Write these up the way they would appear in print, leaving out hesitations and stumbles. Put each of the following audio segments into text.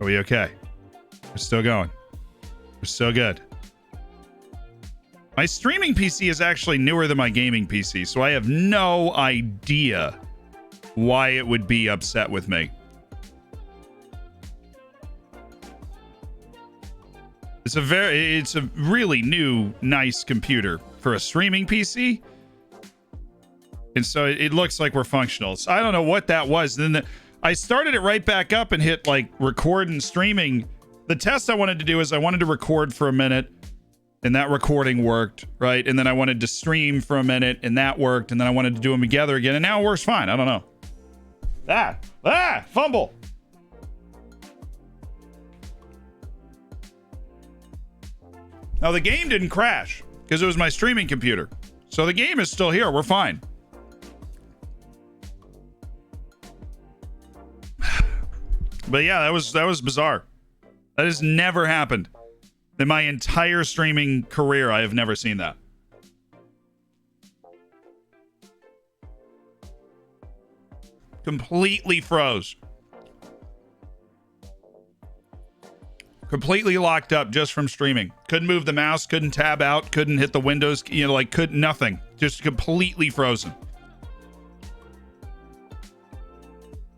Are we okay? We're still going. We're still good. My streaming PC is actually newer than my gaming PC, so I have no idea why it would be upset with me. It's a really new, nice computer for a streaming PC. And so it looks like we're functional. So I don't know what that was. Then I started it right back up and hit like record and streaming. The test I wanted to do is I wanted to record for a minute and that recording worked, right? And then I wanted to stream for a minute and that worked. And then I wanted to do them together again and now it works fine. I don't know. Fumble. Now the game didn't crash because it was my streaming computer. So the game is still here. We're fine. But yeah, that was bizarre. That has never happened. In my entire streaming career, I have never seen that. Completely froze. Completely locked up just from streaming. Couldn't move the mouse, couldn't tab out, couldn't hit the windows, couldn't nothing. Just completely frozen.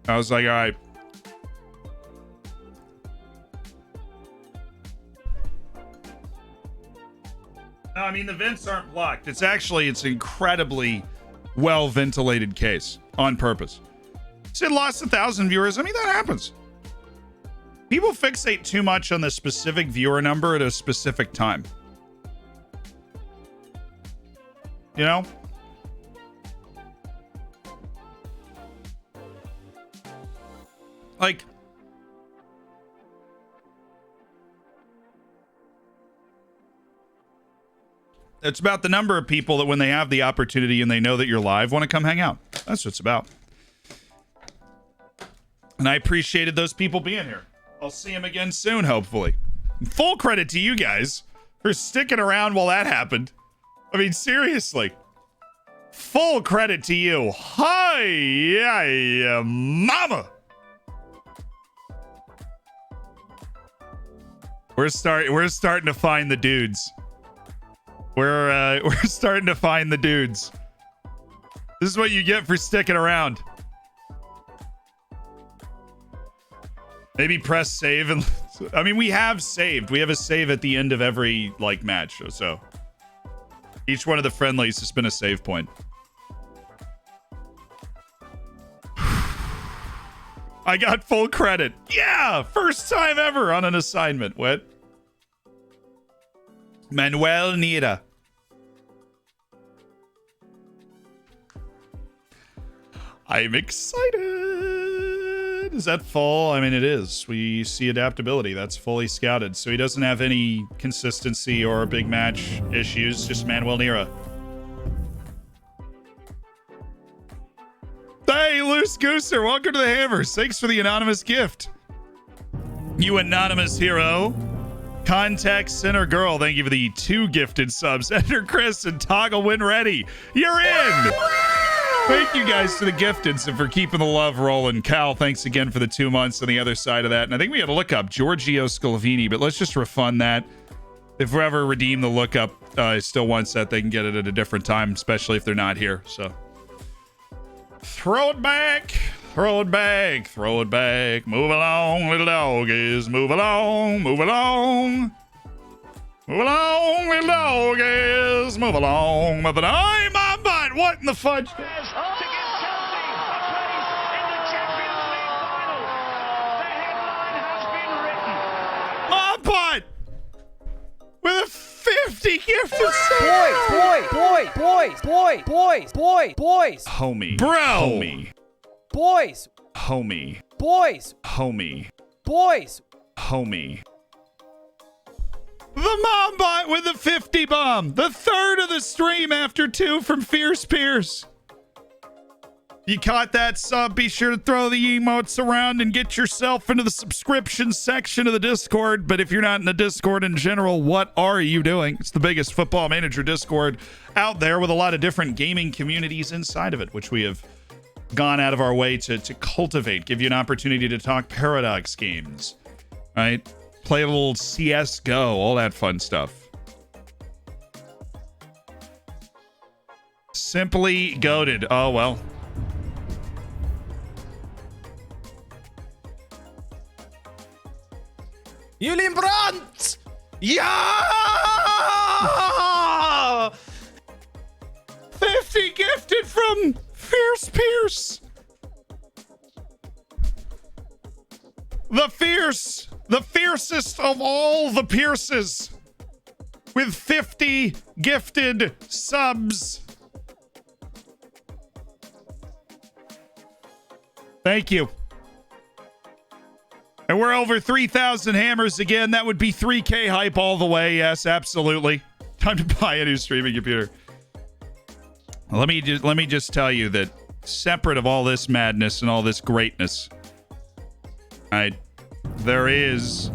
I was like, all right. No, I mean, the vents aren't blocked. It's incredibly well ventilated case on purpose. So it lost 1,000 viewers. I mean, that happens. People fixate too much on the specific viewer number at a specific time. You know? Like, it's about the number of people that when they have the opportunity and they know that you're live want to come hang out. That's what it's about. And I appreciated those people being here. I'll see them again soon, hopefully. Full credit to you guys for sticking around while that happened. I mean, seriously. Full credit to you. Hi, yeah, mama. We're starting to find the dudes. We're starting to find the dudes. This is what you get for sticking around. Maybe press save and I mean we have saved. We have a save at the end of every match or so. Each one of the friendlies has been a save point. I got full credit. Yeah, first time ever on an assignment. What? Manuel Nira. I'm excited. Is that full? I mean, it is. We see adaptability. That's fully scouted. So he doesn't have any consistency or big match issues. Just Manuel Nira. Hey, Loose Gooser. Welcome to the Hammers. Thanks for the anonymous gift. You anonymous hero. Contact Center Girl. Thank you for the 2 gifted subs. Enter Chris and Toggle when ready. You're in. Thank you guys for the gifteds and for keeping the love rolling. Cal, thanks again for the 2 months on the other side of that. And I think we had to look up Giorgio Scalavini, but let's just refund that. If we ever redeem the lookup, still wants that, they can get it at a different time, especially if they're not here. So throw it back, throw it back, throw it back. Move along, little doggies. Move along, move along. Move along, little doggies. Move along, move along. I'm my butt. What in the fudge? But with a 50 gifted boys. Homie. Bro. Homie. Boys. Homie. Boys. Homie. Boys. Homie. The mom bot with the 50 bomb. The third of the stream after 2 from Fierce Pierce. You caught that sub? Be sure to throw the emotes around and get yourself into the subscription section of the Discord. But if you're not in the Discord in general, what are you doing? It's the biggest football manager Discord out there with a lot of different gaming communities inside of it, which we have gone out of our way to cultivate, give you an opportunity to talk Paradox games, right? Play a little CSGO, all that fun stuff. Simply goated. Oh, well. Julien Brandt! Yeah! 50 gifted from Fierce Pierce. The fiercest of all the Pierces, with 50 gifted subs. Thank you. And we're over 3,000 hammers again. That would be 3K hype all the way. Yes, absolutely. Time to buy a new streaming computer. Let me just tell you that separate of all this madness and all this greatness, there is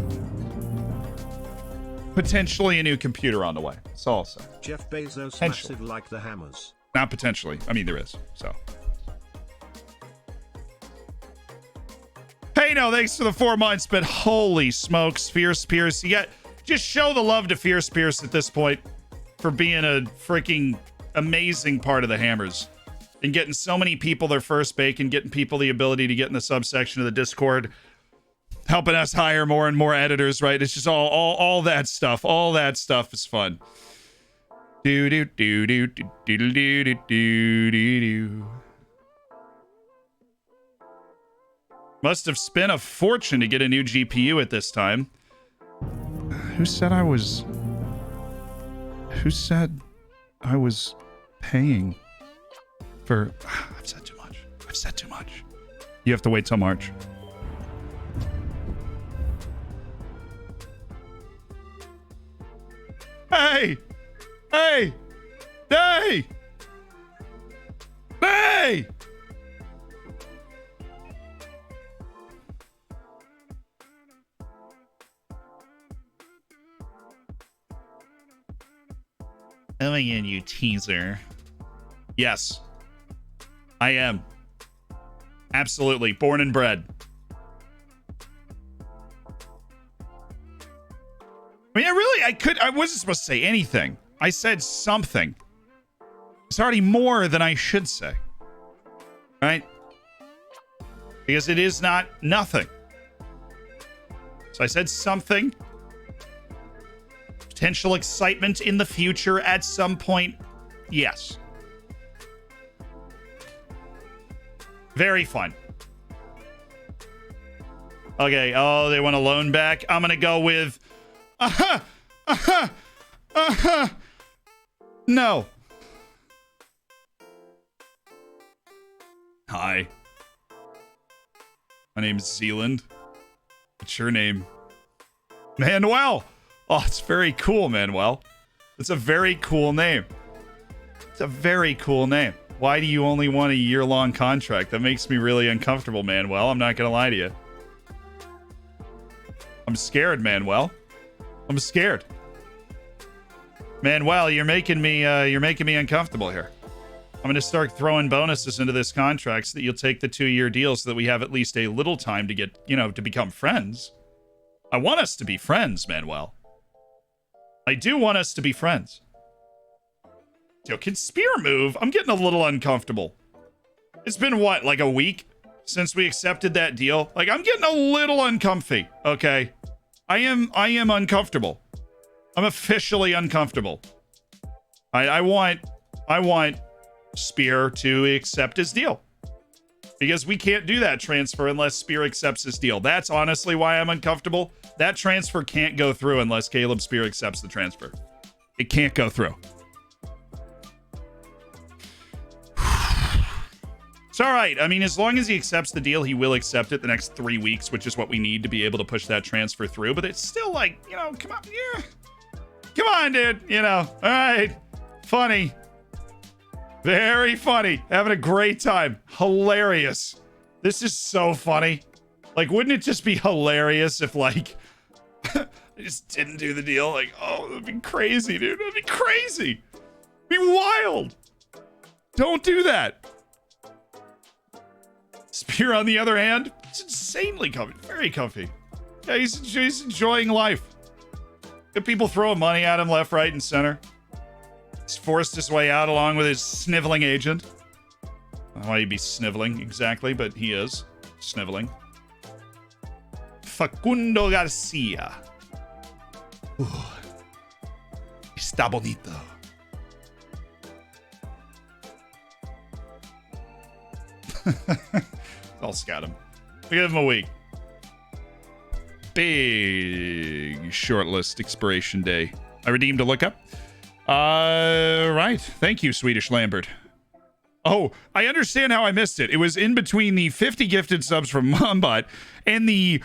potentially a new computer on the way. That's all I'll say. Jeff Bezos massive like the hammers. Not potentially. I mean, there is. So. Hey, no, thanks for the 4 months, but holy smokes, Fierce Pierce. You got, just show the love to Fierce Pierce at this point for being a freaking amazing part of the hammers and getting so many people their first bacon, getting people the ability to get in the subsection of the Discord, helping us hire more and more editors, right? It's just all that stuff. All that stuff is fun. Do do do do do do do do do do. Must have spent a fortune to get a new GPU at this time. Who said I was paying for... I've said too much. I've said too much. You have to wait till March. Hey! Hey! Hey! Hey! Oh, again, you teaser. Yes. I am. Absolutely. Born and bred. I mean, I wasn't supposed to say anything. I said something. It's already more than I should say. Right? Because it is not nothing. So I said something. Potential excitement in the future at some point. Yes. Very fun. Okay. Oh, they want a loan back. I'm going to go with... No. Hi. My name's Zealand. What's your name? Manuel. Oh, it's very cool, Manuel. It's a very cool name. It's a very cool name. Why do you only want a year-long contract? That makes me really uncomfortable, Manuel. I'm not gonna lie to you. I'm scared, Manuel. I'm scared. Manuel, you're making me uncomfortable here. I'm gonna start throwing bonuses into this contract so that you'll take the 2-year deal so that we have at least a little time to get, to become friends. I want us to be friends, Manuel. I do want us to be friends. Can Spear move? I'm getting a little uncomfortable. It's been what, like a week since we accepted that deal? Like, I'm getting a little uncomfy, okay? I am uncomfortable. I'm officially uncomfortable. I want Spear to accept his deal. Because we can't do that transfer unless Spear accepts his deal. That's honestly why I'm uncomfortable. That transfer can't go through unless Caleb Spear accepts the transfer. It can't go through. It's all right. I mean, as long as he accepts the deal, he will accept it the next 3 weeks, which is what we need to be able to push that transfer through. But it's still like, come on. Yeah. Come on, dude. All right. Funny. Very funny. Having a great time. Hilarious. This is so funny. Like, wouldn't it just be hilarious if, like, I just didn't do the deal? Like, oh, that'd be crazy, dude. That'd be crazy. It'd be wild. Don't do that. Spear, on the other hand, it's insanely comfy. Very comfy. Yeah, he's enjoying life. Got people throwing money at him left, right, and center. He's forced his way out along with his sniveling agent. I don't know why he'd be sniveling exactly, but he is sniveling. Facundo Garcia. Ooh. Está bonito. I'll scout him. I'll give him a week. Big shortlist expiration day. I redeemed a lookup. Right. Thank you, Swedish Lambert. Oh, I understand how I missed it. It was in between the 50 gifted subs from Mombot and the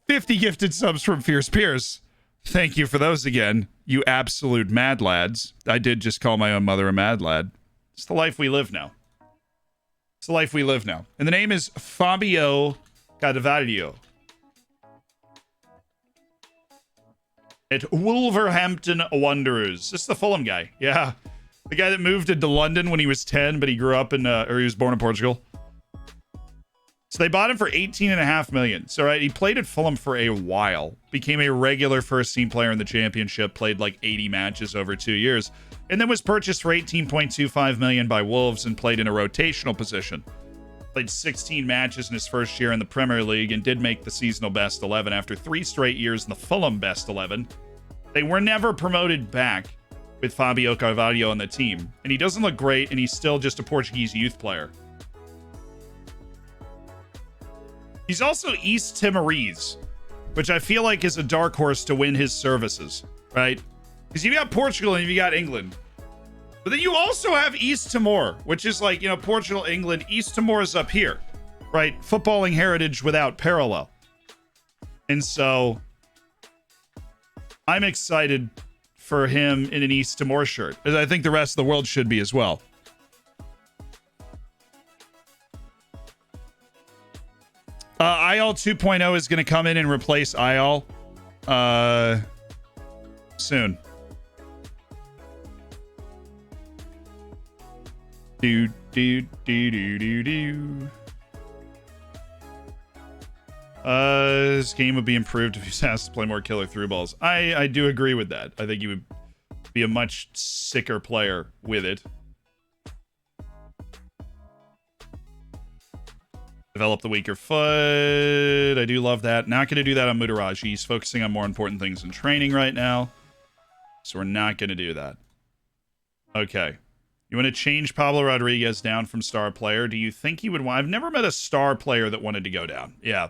50 gifted subs from Fierce Pierce. Thank you for those again, you absolute mad lads. I did just call my own mother a mad lad. It's the life we live now. It's the life we live now. And the name is Fabio Carvalho. At Wolverhampton Wanderers. This is the Fulham guy. Yeah. The guy that moved into London when he was 10, but he grew up in, or he was born in Portugal. So they bought him for 18.5 million. So, right, he played at Fulham for a while. Became a regular first-team player in the championship. Played like 80 matches over 2 years. And then was purchased for 18.25 million by Wolves and played in a rotational position. Played 16 matches in his first year in the Premier League and did make the seasonal best 11 after 3 straight years in the Fulham best 11. They were never promoted back with Fabio Carvalho on the team. And he doesn't look great, and he's still just a Portuguese youth player. He's also East Timorese, which I feel like is a dark horse to win his services, right? Because you got Portugal and you got England. But then you also have East Timor, which is like, you know, Portugal, England. East Timor is up here, right? Footballing heritage without parallel. And so I'm excited for him in an East Timor shirt, as I think the rest of the world should be as well. IL 2.0 is going to come in and replace IL soon. This game would be improved if he has to play more killer through balls. I do agree with that. I think you would be a much sicker player with it. Develop the weaker foot. I do love that. Not going to do that on Mutaraji. He's focusing on more important things in training right now. So we're not going to do that. Okay. You want to change Pablo Rodriguez down from star player? Do you think he would want... I've never met a star player that wanted to go down. Yeah.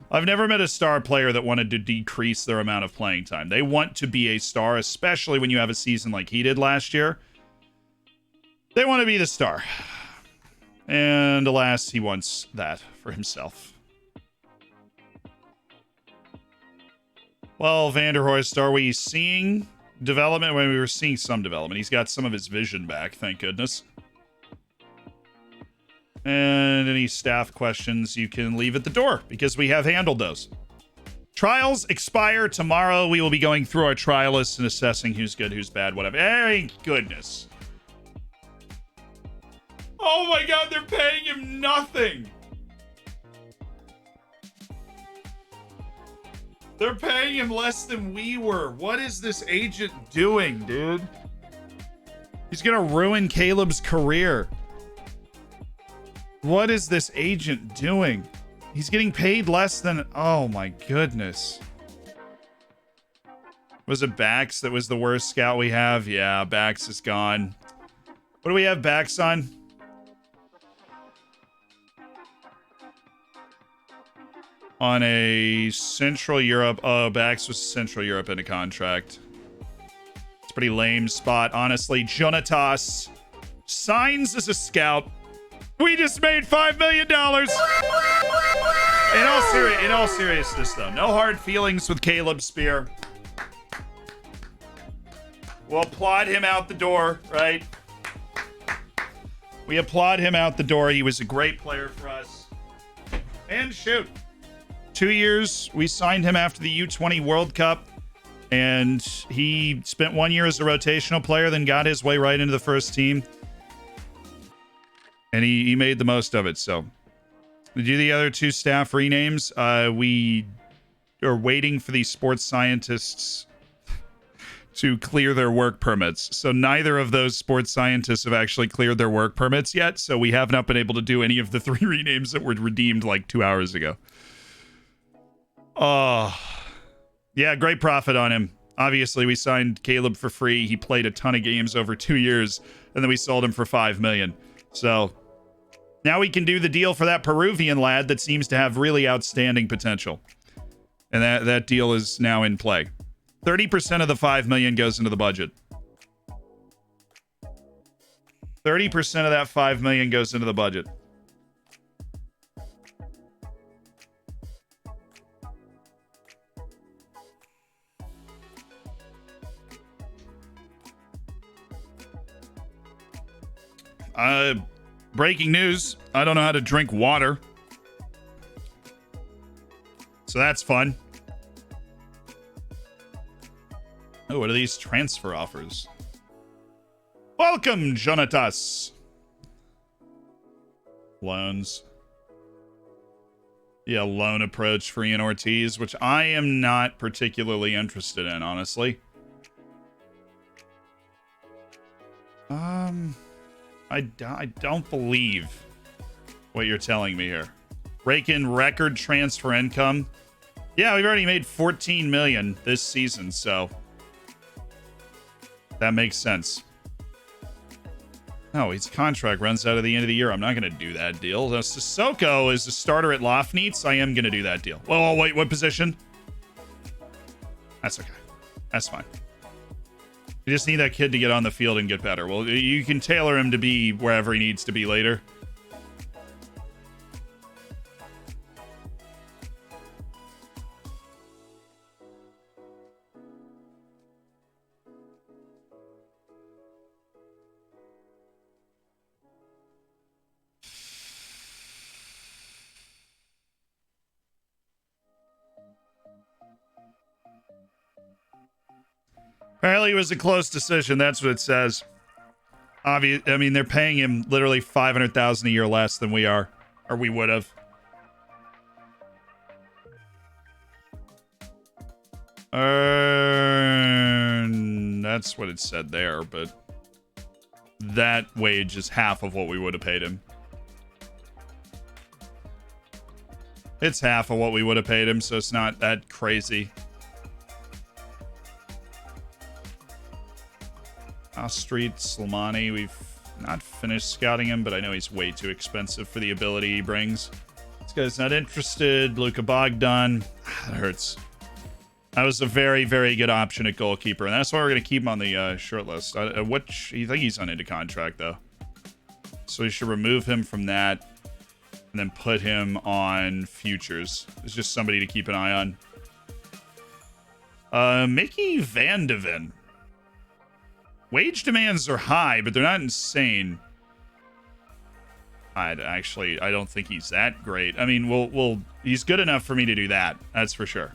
I've never met a star player that wanted to decrease their amount of playing time. They want to be a star, especially when you have a season like he did last year. They want to be the star. And alas, he wants that for himself. Well, Vanderhorst, are we seeing development? Well, we were seeing some development. He's got some of his vision back, thank goodness. And any staff questions you can leave at the door, because we have handled those. Trials expire tomorrow. We will be going through our trial lists and assessing who's good, who's bad, whatever. Thank goodness. Oh my god, they're paying him nothing. They're paying him less than we were. What is this agent doing, dude? He's gonna ruin Caleb's career. What is this agent doing? He's getting paid less than... Oh my goodness. Was it Bax that was the worst scout we have? Yeah, Bax is gone. What do we have Bax on? On a Central Europe. Oh, Bax was Central Europe in a contract. It's a pretty lame spot, honestly. Jonatas signs as a scout. We just made $5 million. In all seriousness, though, no hard feelings with Caleb Spear. We'll applaud him out the door, right? We applaud him out the door. He was a great player for us. And shoot. 2 years, we signed him after the U20 World Cup, and he spent 1 year as a rotational player, then got his way right into the first team. And he made the most of it, so. To do the other two staff renames, we are waiting for these sports scientists to clear their work permits. So neither of those sports scientists have actually cleared their work permits yet. So we have not been able to do any of the 3 renames that were redeemed like 2 hours ago. Oh, yeah, great profit on him. Obviously, we signed Caleb for free. He played a ton of games over 2 years, and then we sold him for $5 million. So now we can do the deal for that Peruvian lad that seems to have really outstanding potential. And that deal is now in play. 30% of the $5 million goes into the budget. 30% of that $5 million goes into the budget. Breaking news. I don't know how to drink water. So that's fun. Oh, what are these transfer offers? Welcome, Jonatas. Loans. Yeah, loan approach for Ian Ortiz, which I am not particularly interested in, honestly. I don't believe what you're telling me here. Rake in record transfer income. Yeah, we've already made 14 million this season, so that makes sense. No, his contract runs out at the end of the year. I'm not going to do that deal. Sissoko is the starter at Lofneats. I am going to do that deal. Well, wait, what position? That's okay. That's fine. You just need that kid to get on the field and get better. Well, you can tailor him to be wherever he needs to be later. Apparently it was a close decision. That's what it says. I mean, they're paying him literally $500,000 a year less than we are, or we would have. That's what it said there, but that wage is half of what we would have paid him. It's half of what we would have paid him, so it's not that crazy. Street, Slimani, we've not finished scouting him, but I know he's way too expensive for the ability he brings. This guy's not interested. Luka Bogdan. That hurts. That was a very, very good option at goalkeeper, and that's why we're going to keep him on the short list. Which you think he's on into contract, though. So we should remove him from that and then put him on futures. It's just somebody to keep an eye on. Mickey Van de Ven. Wage demands are high, but they're not insane. I don't think he's that great. I mean, he's good enough for me to do that. That's for sure.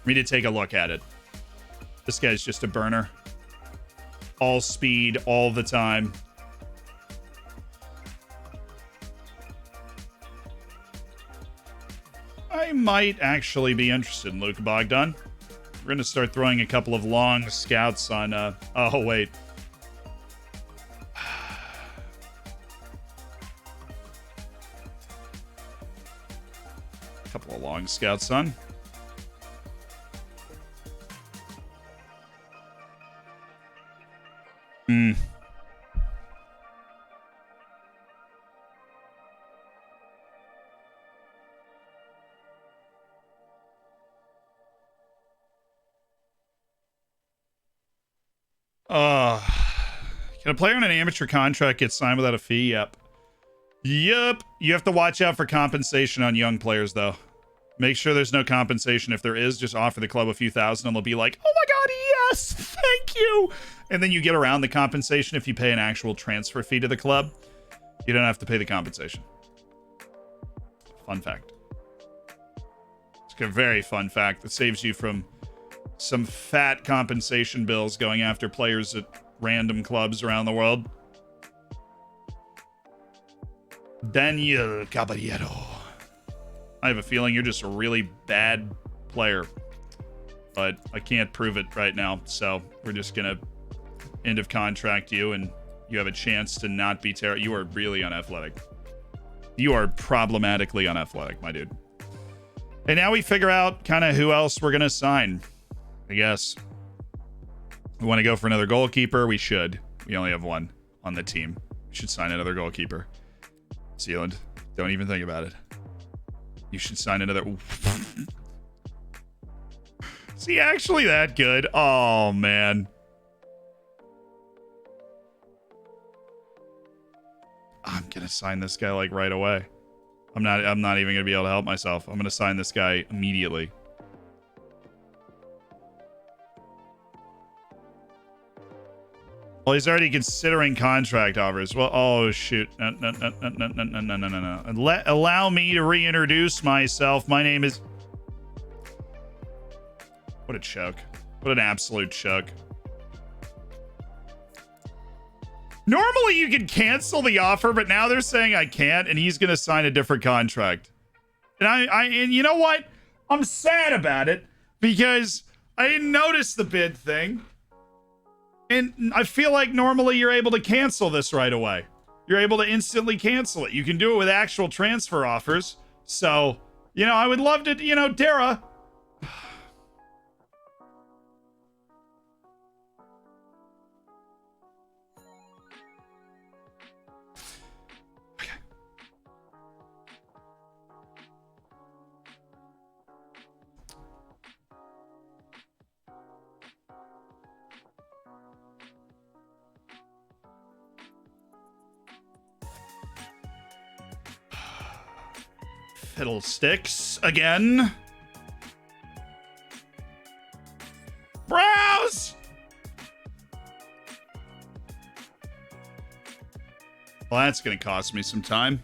For me to take a look at it. This guy's just a burner. All speed, all the time. I might actually be interested in Luka Bogdan. We're going to start throwing a couple of long scouts on... oh, wait. Couple of long scouts on. Can a player on an amateur contract get signed without a fee? Yep. Yep. You have to watch out for compensation on young players, though. Make sure there's no compensation. If there is, just offer the club a few thousand and they'll be like, oh my god, yes, thank you. And then you get around the compensation if you pay an actual transfer fee to the club. You don't have to pay the compensation. Fun fact. It's a very fun fact that saves you from some fat compensation bills going after players at random clubs around the world. Daniel Caballero. I have a feeling you're just a really bad player. But I can't prove it right now, so we're just gonna end of contract you, and you have a chance to not be terrible. You are really unathletic. You are problematically unathletic, my dude. And now we figure out kind of who else we're gonna sign, I guess. We want to go for another goalkeeper. We should. We only have one on the team. We should sign another goalkeeper. Sealand, don't even think about it. You should sign another. Is he actually that good? Oh, man. I'm going to sign this guy like right away. I'm not even going to be able to help myself. I'm going to sign this guy immediately. Well, he's already considering contract offers. Well, oh, shoot. No. Allow me to reintroduce myself. My name is... What a choke. What an absolute choke. Normally, you can cancel the offer, but now they're saying I can't, and he's going to sign a different contract. And and you know what? I'm sad about it, because I didn't notice the bid thing. And I feel like normally you're able to cancel this right away. You're able to instantly cancel it. You can do it with actual transfer offers. So, you know, I would love to, you know, Dara. Fiddlesticks again. Browse! Well, that's going to cost me some time.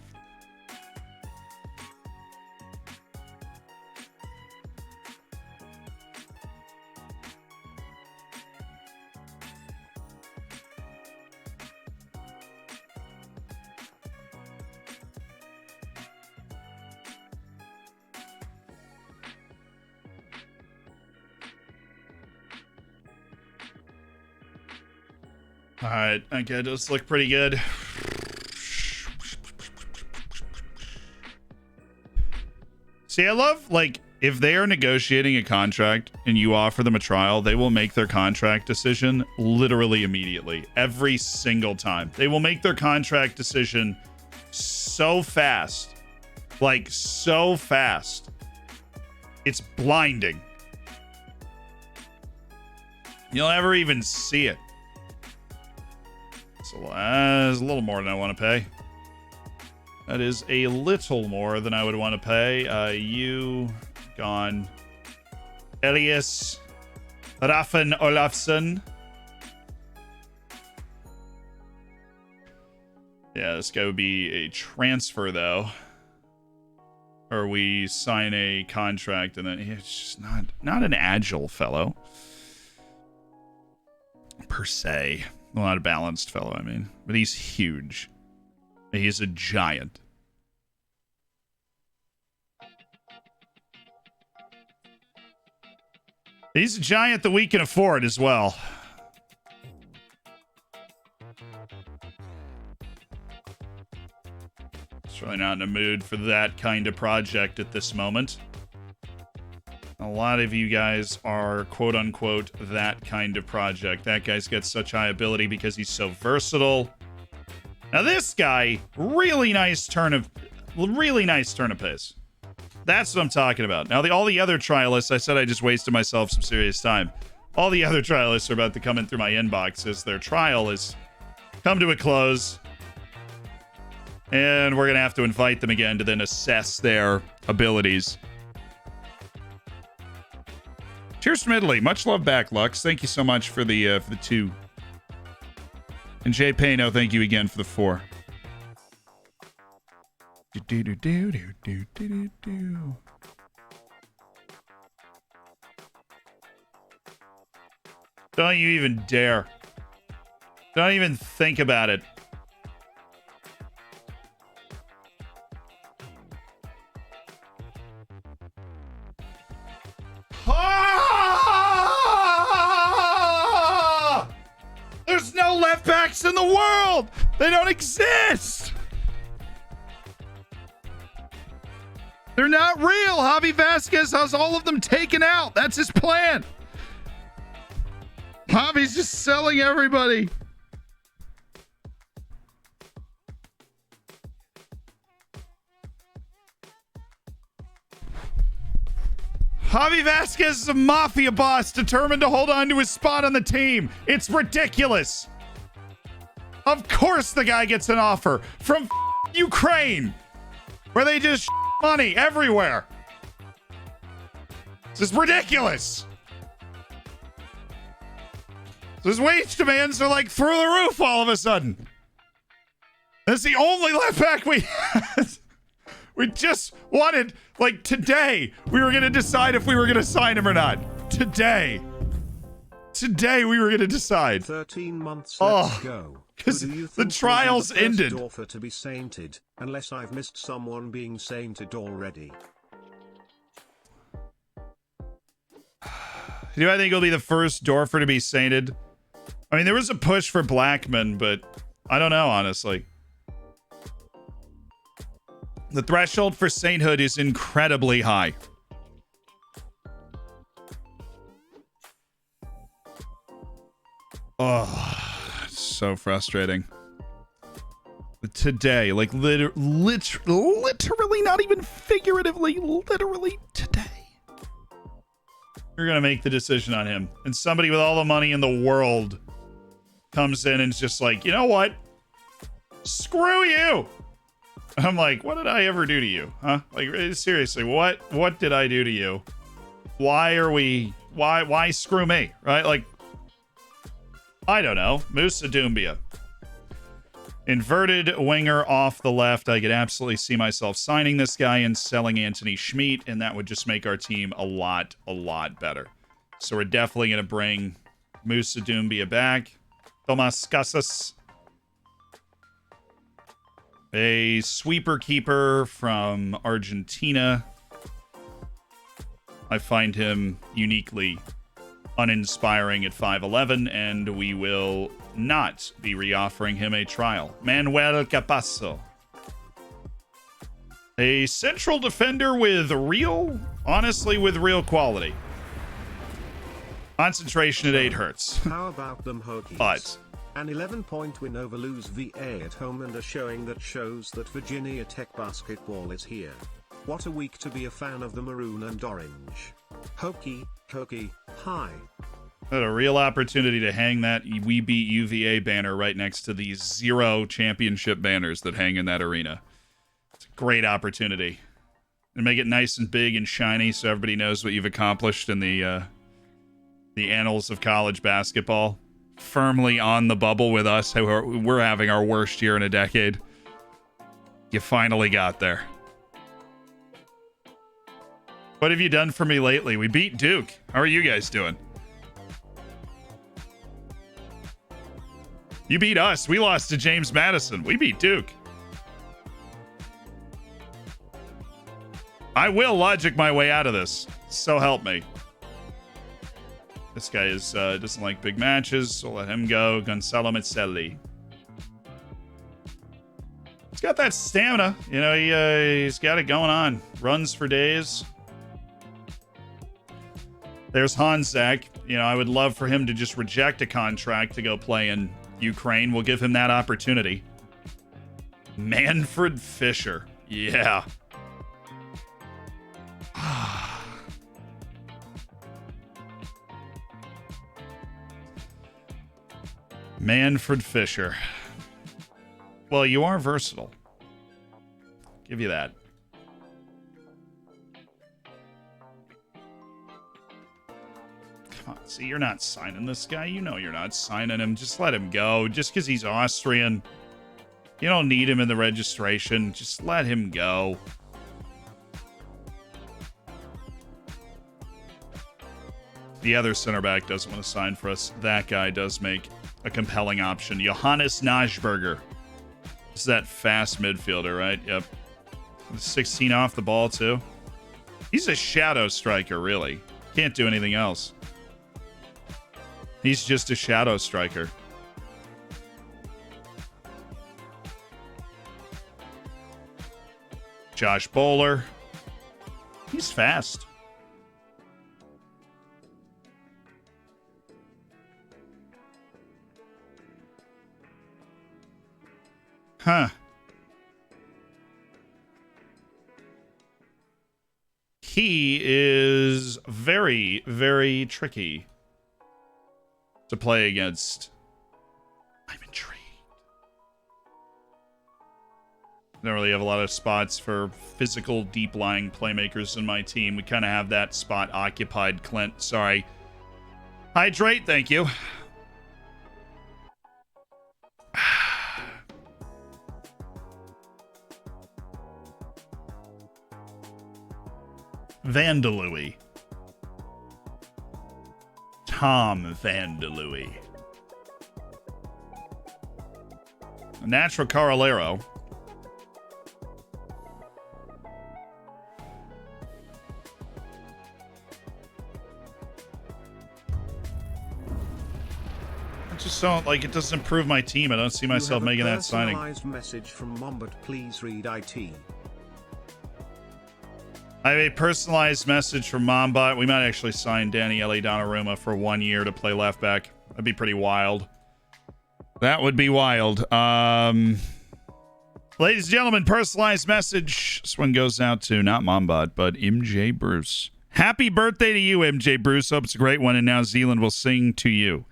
All right, okay, those look pretty good. See, I love, like, if they are negotiating a contract and you offer them a trial, they will make their contract decision literally immediately. Every single time. They will make their contract decision so fast. Like, so fast. It's blinding. You'll never even see it. So that's a little more than I want to pay. That is a little more than I would want to pay. You gone. Elias Raffen Olafsson. Yeah, this guy would be a transfer though. Or we sign a contract and then he's just not an agile fellow. Per se. Well, not a balanced fellow, I mean. But he's huge. He's a giant. He's a giant that we can afford as well. It's really not in a mood for that kind of project at this moment. A lot of you guys are, quote-unquote, that kind of project. That guy's got such high ability because he's so versatile. Now this guy, really nice turn of pace. That's what I'm talking about. Now, all the other trialists, I said I just wasted myself some serious time. All the other trialists are about to come in through my inbox as their trial has come to a close. And we're going to have to invite them again to then assess their abilities. Cheers from Italy. Much love back, Lux. Thank you so much for the 2. And Jay Payno, thank you again for the 4. Don't you even dare. Don't even think about it. left backs in the world. They don't exist. They're not real. Javi Vasquez has all of them taken out. That's his plan. Javi's just selling everybody. Javi Vasquez is a mafia boss determined to hold on to his spot on the team. It's ridiculous. Of course the guy gets an offer from Ukraine, where they just money everywhere. This is ridiculous. His wage demands are like through the roof all of a sudden. That's the only left back we had. We just wanted, like today, we were going to decide if we were going to sign him or not. Today we were going to decide. 13 months let's go. Because the trials ended. Offer to be sainted, unless I've missed someone being sainted already. Do I think he'll be the first Dorfer to be sainted? I mean, there was a push for Blackman, but I don't know, honestly. The threshold for sainthood is incredibly high. Oh, it's so frustrating. Today, like literally, not even figuratively, literally today. You're going to make the decision on him. And somebody with all the money in the world comes in and is just like, you know what? Screw you. I'm like, what did I ever do to you? Huh? Like, seriously, what did I do to you? Why screw me? Right? Like, I don't know. Musa Doumbia. Inverted winger off the left. I could absolutely see myself signing this guy and selling Anthony Schmidt, and that would just make our team a lot better. So we're definitely going to bring Musa Doumbia back. Tomas Casas. A sweeper keeper from Argentina. I find him uniquely uninspiring at 5'11", and we will not be reoffering him a trial. Manuel Capasso. A central defender with real quality. Concentration at 8 hurts. How about them Hokies? But an 11-point win over lose VA at home and a showing that shows that Virginia Tech basketball is here. What a week to be a fan of the maroon and orange. Hokie, hi. Had a real opportunity to hang that We Beat UVA banner right next to the 0 championship banners that hang in that arena. It's a great opportunity. And make it nice and big and shiny so everybody knows what you've accomplished in the annals of college basketball. Firmly on the bubble with us. We're having our worst year in a decade. You finally got there. What have you done for me lately? We beat Duke. How are you guys doing? You beat us. We lost to James Madison. We beat Duke. I will logic my way out of this. So help me. This guy doesn't like big matches, so let him go. Gonzalo Mizzelli. He's got that stamina. You know, he's got it going on. Runs for days. There's Hanzak. You know, I would love for him to just reject a contract to go play in Ukraine. We'll give him that opportunity. Manfred Fisher. Yeah. Manfred Fisher. Well, you are versatile. Give you that. Come on, see, you're not signing this guy. You know you're not signing him. Just let him go. Just because he's Austrian. You don't need him in the registration. Just let him go. The other center back doesn't want to sign for us. That guy does make a compelling option. Johannes Najberger. This is that fast midfielder, right? Yep. 16 off the ball, too. He's a shadow striker, really. Can't do anything else. He's just a shadow striker. Josh Bowler. He's fast. Huh. He is very, very tricky to play against. I'm intrigued. I don't really have a lot of spots for physical, deep-lying playmakers in my team. We kind of have that spot occupied, Clint. Sorry. Hydrate, thank you. Vandelouie. Tom Vandelouie. Natural Carolero. I just don't, like, it doesn't improve my team. I don't see myself making that signing. Personalized message from Mombert, please read IT. I have a personalized message from Mombot. We might actually sign Daniele Donnarumma for 1 year to play left back. That'd be pretty wild. That would be wild. Ladies and gentlemen, personalized message. This one goes out to not Mombot, but MJ Bruce. Happy birthday to you, MJ Bruce. Hope it's a great one, and now Zealand will sing to you.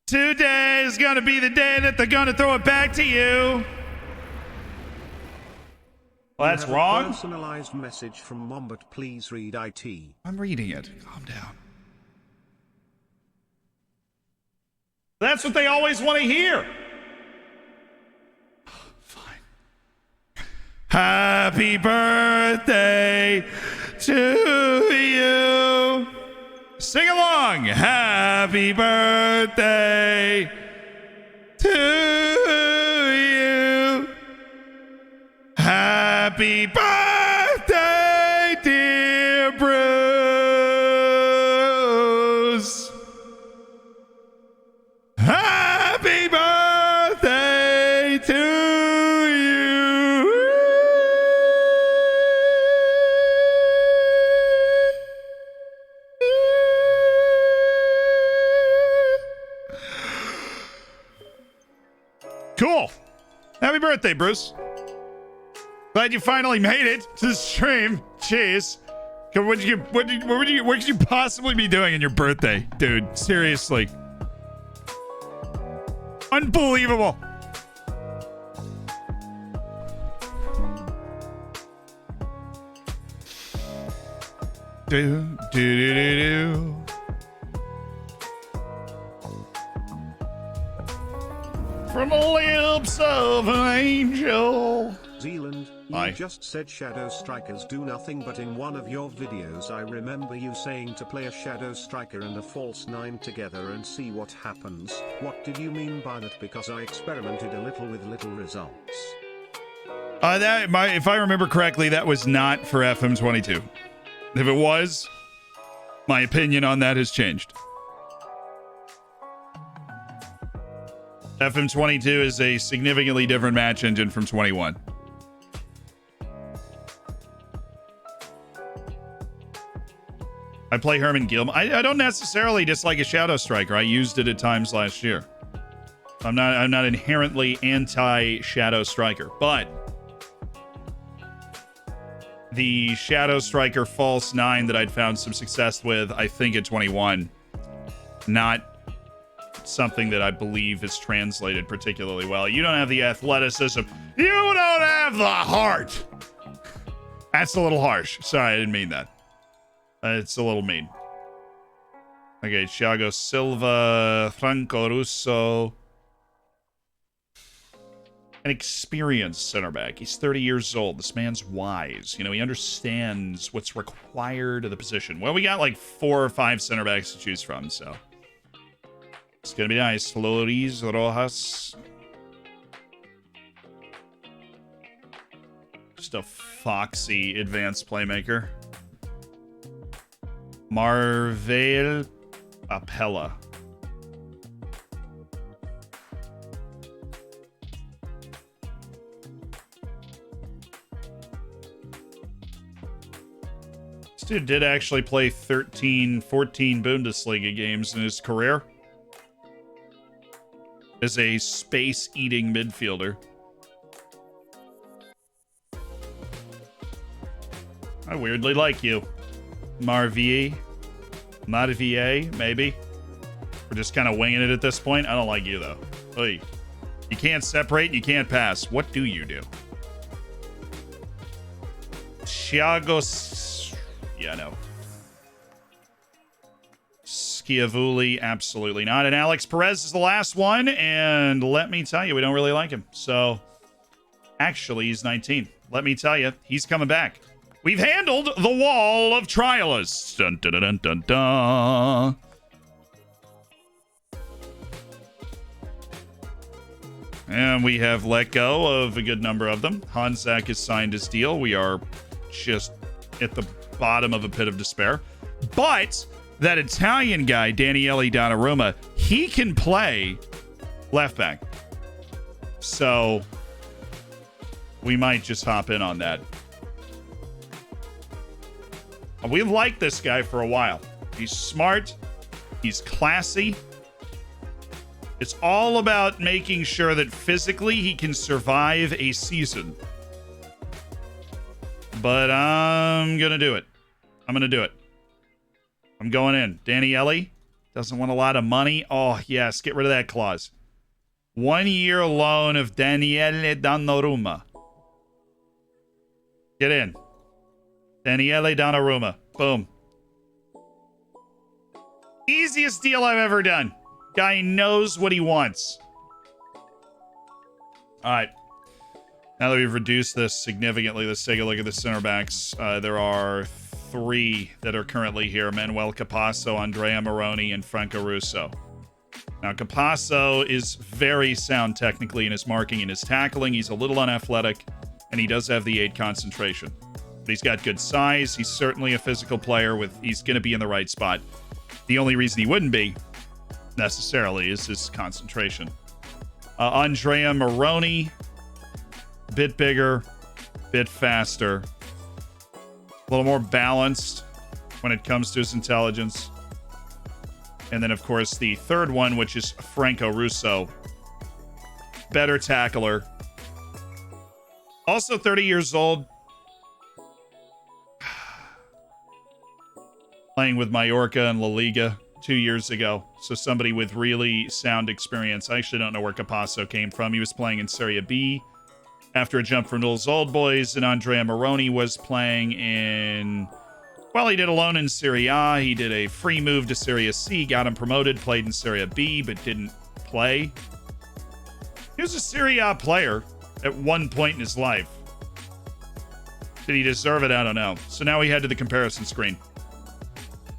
Today is gonna be the day that they're gonna throw it back to you. Well, that's wrong. Personalized message from Mombert, please read IT. I'm reading it. Calm down. That's what they always want to hear. Fine. Happy birthday to you. Sing along. Happy birthday to you. Happy birthday, dear Bruce. Happy birthday to you. Cool. Happy birthday, Bruce. Glad you finally made it to the stream. Jeez. What could you possibly be doing on your birthday, dude? Seriously. Unbelievable. Do, do, do, do, do. From the lips of an angel. Zealand, you just said Shadow Strikers do nothing, but in one of your videos I remember you saying to play a Shadow Striker and a false 9 together and see what happens. What did you mean by that? Because I experimented a little with little results. If I remember correctly, that was not for FM22. If it was, my opinion on that has changed. FM22 is a significantly different match engine from 21. I play Herman Gilm. I don't necessarily dislike a Shadow Striker. I used it at times last year. I'm not inherently anti Shadow Striker, but the Shadow Striker false 9 that I'd found some success with, I think at 21, not something that I believe is translated particularly well. You don't have the athleticism. You don't have the heart. That's a little harsh. Sorry, I didn't mean that. It's a little mean. Okay, Thiago Silva, Franco Russo. An experienced center back. He's 30 years old. This man's wise. You know, he understands what's required of the position. Well, we got like 4 or 5 center backs to choose from, so it's gonna be nice. Loris Rojas. Just a foxy advanced playmaker. Marvel Appella. This dude did actually play 13, 14 Bundesliga games in his career as a space-eating midfielder. I weirdly like you. Marvier, maybe. We're just kind of winging it at this point. I don't like you, though. Oy. You can't separate, you can't pass. What do you do? Thiago... Yeah, no. Schiavulli, absolutely not. And Alex Perez is the last one, and let me tell you, we don't really like him. So, actually, he's 19. Let me tell you, he's coming back. We've handled the wall of trialists. Dun, dun, dun, dun, dun. And we have let go of a good number of them. Hansak has signed his deal. We are just at the bottom of a pit of despair. But that Italian guy, Daniele Donnarumma, he can play left back. So we might just hop in on that. We've liked this guy for a while. He's smart. He's classy. It's all about making sure that physically he can survive a season. But I'm going to do it. I'm going to do it. I'm going in. Daniele doesn't want a lot of money. Oh, yes. Get rid of that clause. 1 year loan of Daniele Donnarumma. Get in. Daniele Donnarumma. Boom. Easiest deal I've ever done. Guy knows what he wants. All right. Now that we've reduced this significantly, let's take a look at the center backs. There are 3 that are currently here. Manuel Capasso, Andrea Moroni, and Franco Russo. Now, Capasso is very sound technically in his marking and his tackling. He's a little unathletic, and he does have the 8 concentration. But he's got good size. He's certainly a physical player. He's going to be in the right spot. The only reason he wouldn't be, necessarily, is his concentration. Andrea Moroni, bit bigger, bit faster, a little more balanced when it comes to his intelligence. And then, of course, the third one, which is Franco Russo. Better tackler. Also 30 years old. Playing with Mallorca and La Liga 2 years ago. So somebody with really sound experience. I actually don't know where Capasso came from. He was playing in Serie B after a jump from Newell's Old Boys. And Andrea Moroni was playing in... Well, he did a loan in Serie A. He did a free move to Serie C, got him promoted, played in Serie B, but didn't play. He was a Serie A player at one point in his life. Did he deserve it? I don't know. So now we head to the comparison screen.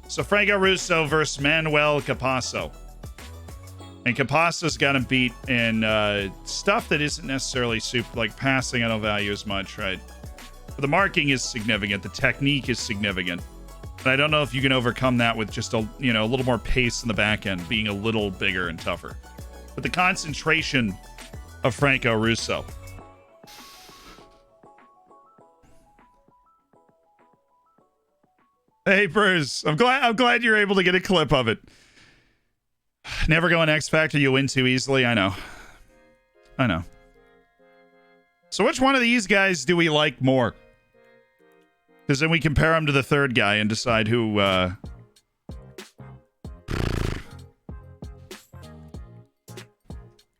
So Franco Russo versus Manuel Capasso. And Capasso's got him beat in stuff that isn't necessarily super, like passing I don't value as much, right? But the marking is significant. The technique is significant. And I don't know if you can overcome that with just a little more pace in the back end, being a little bigger and tougher. But the concentration of Franco Russo. Hey Bruce, I'm glad you're able to get a clip of it. Never go in X Factor, you win too easily. I know. So which one of these guys do we like more? Because then we compare him to the third guy and decide who...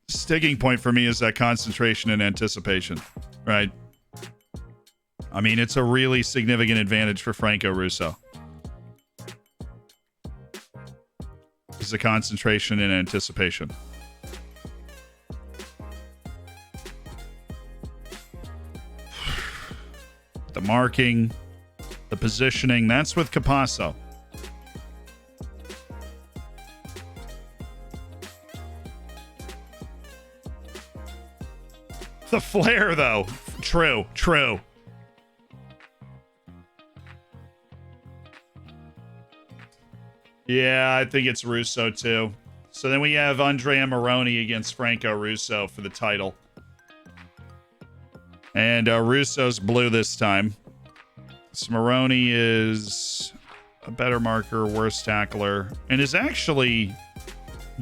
Sticking point for me is that concentration and anticipation, right? I mean, it's a really significant advantage for Franco Russo. It's the concentration and anticipation. The marking, the positioning, that's with Capasso. The flair, though. True. Yeah, I think it's Russo too. So then we have Andrea Moroni against Franco Russo for the title. And Russo's blue this time. So Moroni is a better marker, worse tackler, and is actually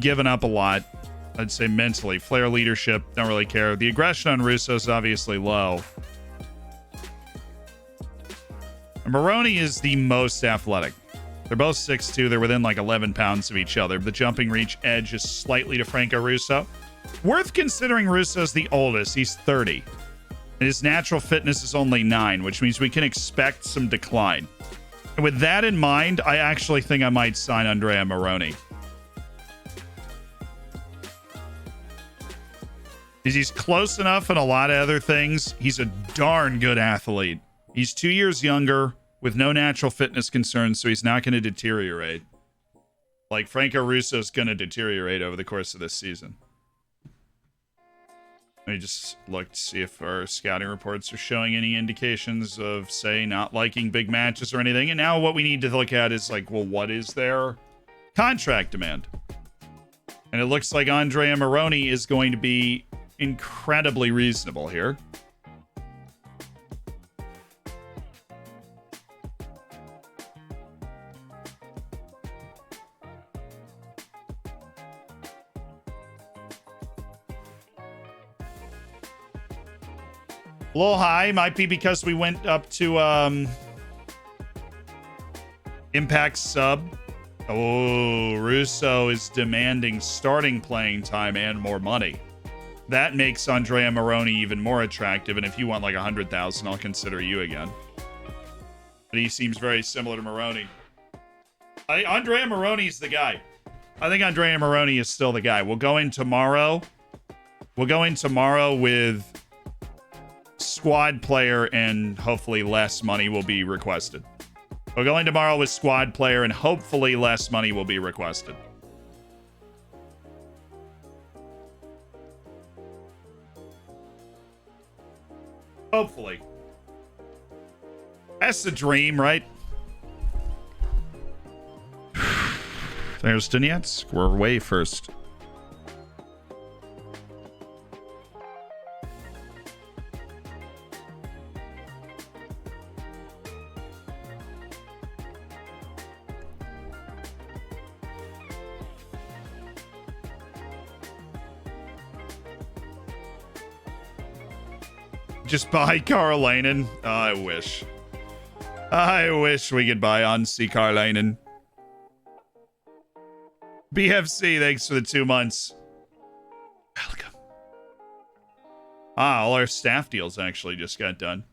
given up a lot. I'd say mentally. Flair leadership, don't really care. The aggression on Russo is obviously low. And Moroni is the most athletic. They're both 6'2". They're within like 11 pounds of each other. The jumping reach edge is slightly to Franco Russo. Worth considering Russo's the oldest. He's 30. And his natural fitness is only 9, which means we can expect some decline. And with that in mind, I actually think I might sign Andrea Moroni. He's close enough in a lot of other things. He's a darn good athlete. He's 2 years younger with no natural fitness concerns, so he's not going to deteriorate. Like Franco Russo's going to deteriorate over the course of this season. Let me just look to see if our scouting reports are showing any indications of, say, not liking big matches or anything. And now what we need to look at is like, well, what is their contract demand? And it looks like Andrea Moroni is going to be incredibly reasonable here. A little high, might be because we went up to Impact sub. Oh, Russo is demanding starting playing time and more money. That makes Andrea Moroni even more attractive, and if you want like 100,000, I'll consider you again. But he seems very similar to Moroni. Andrea Moroni's the guy. I think Andrea Moroni is still the guy. We'll go in tomorrow. We'll go in tomorrow with squad player, and hopefully less money will be requested. We'll go in tomorrow with squad player, and hopefully less money will be requested. Hopefully. That's the dream, right? There's Donetsk. We're way first. Just buy Karlainen. Oh, I wish. I wish we could buy Ansi Karlainen. BFC, thanks for the 2 months. Welcome. Ah, all our staff deals actually just got done.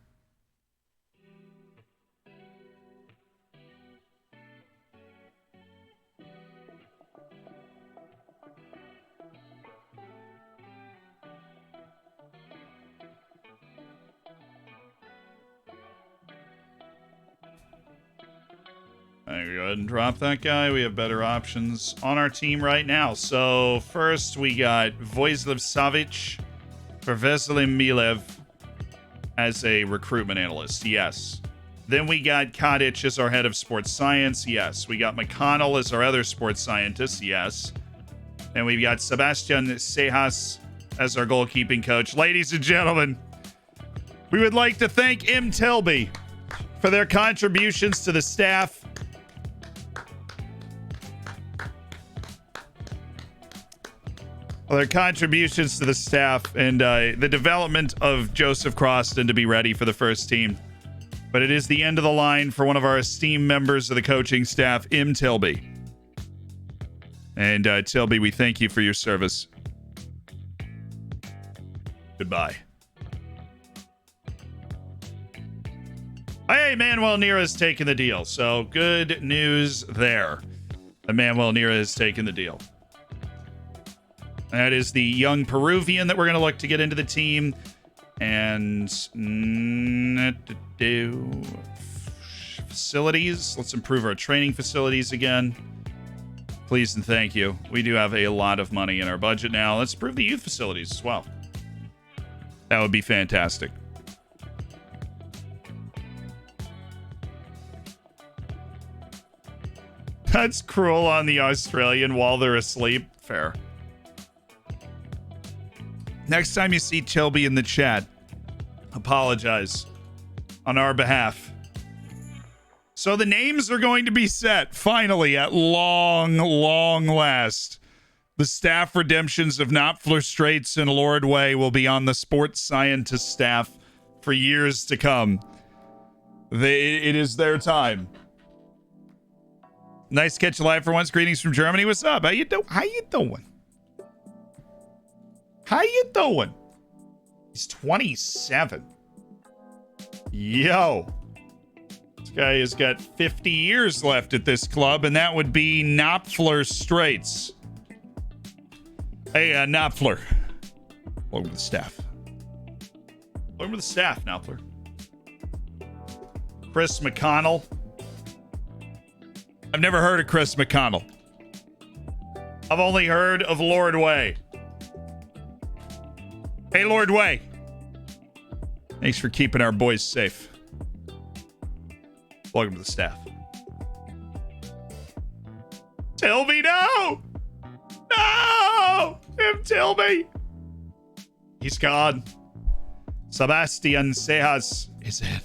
I'm gonna go ahead and drop that guy. We have better options on our team right now. So first we got Vojislav Savic for Veselin Milev as a recruitment analyst. Yes. Then we got Kadic as our head of sports science. Yes. We got McConnell as our other sports scientist. Yes. And we've got Sebastian Sejas as our goalkeeping coach. Ladies and gentlemen, we would like to thank M. Tilby for their contributions to the staff. Their contributions to the staff and the development of Joseph Croston to be ready for the first team. But it is the end of the line for one of our esteemed members of the coaching staff, M. Tilby. And Tilby, we thank you for your service. Goodbye. Hey, Manuel Nira has taken the deal. So good news there. Manuel Nira has taken the deal. That is the young Peruvian that we're going to look to get into the team. And facilities. Let's improve our training facilities again. Please and thank you. We do have a lot of money in our budget now. Let's improve the youth facilities as well. That would be fantastic. That's cruel on the Australian while they're asleep. Fair. Next time you see Tilby in the chat, apologize on our behalf. So the names are going to be set, finally, at long last. The staff redemptions of Knopfler Straits and Lord Way will be on the sports scientist staff for years to come. It is their time. Nice to catch you live for once. Greetings from Germany. What's up? How you doing? How you doing? How you doing? He's 27. Yo. This guy has got 50 years left at this club, and that would be Knopfler Straits. Hey, Knopfler. Welcome to the staff. Welcome to the staff, Knopfler. Chris McConnell. I've never heard of Chris McConnell. I've only heard of Lord Way. Hey, Lord Way. Thanks for keeping our boys safe. Welcome to the staff. Tilby, no! No! Tim Tilby! He's gone. Sebastian Sejas is in.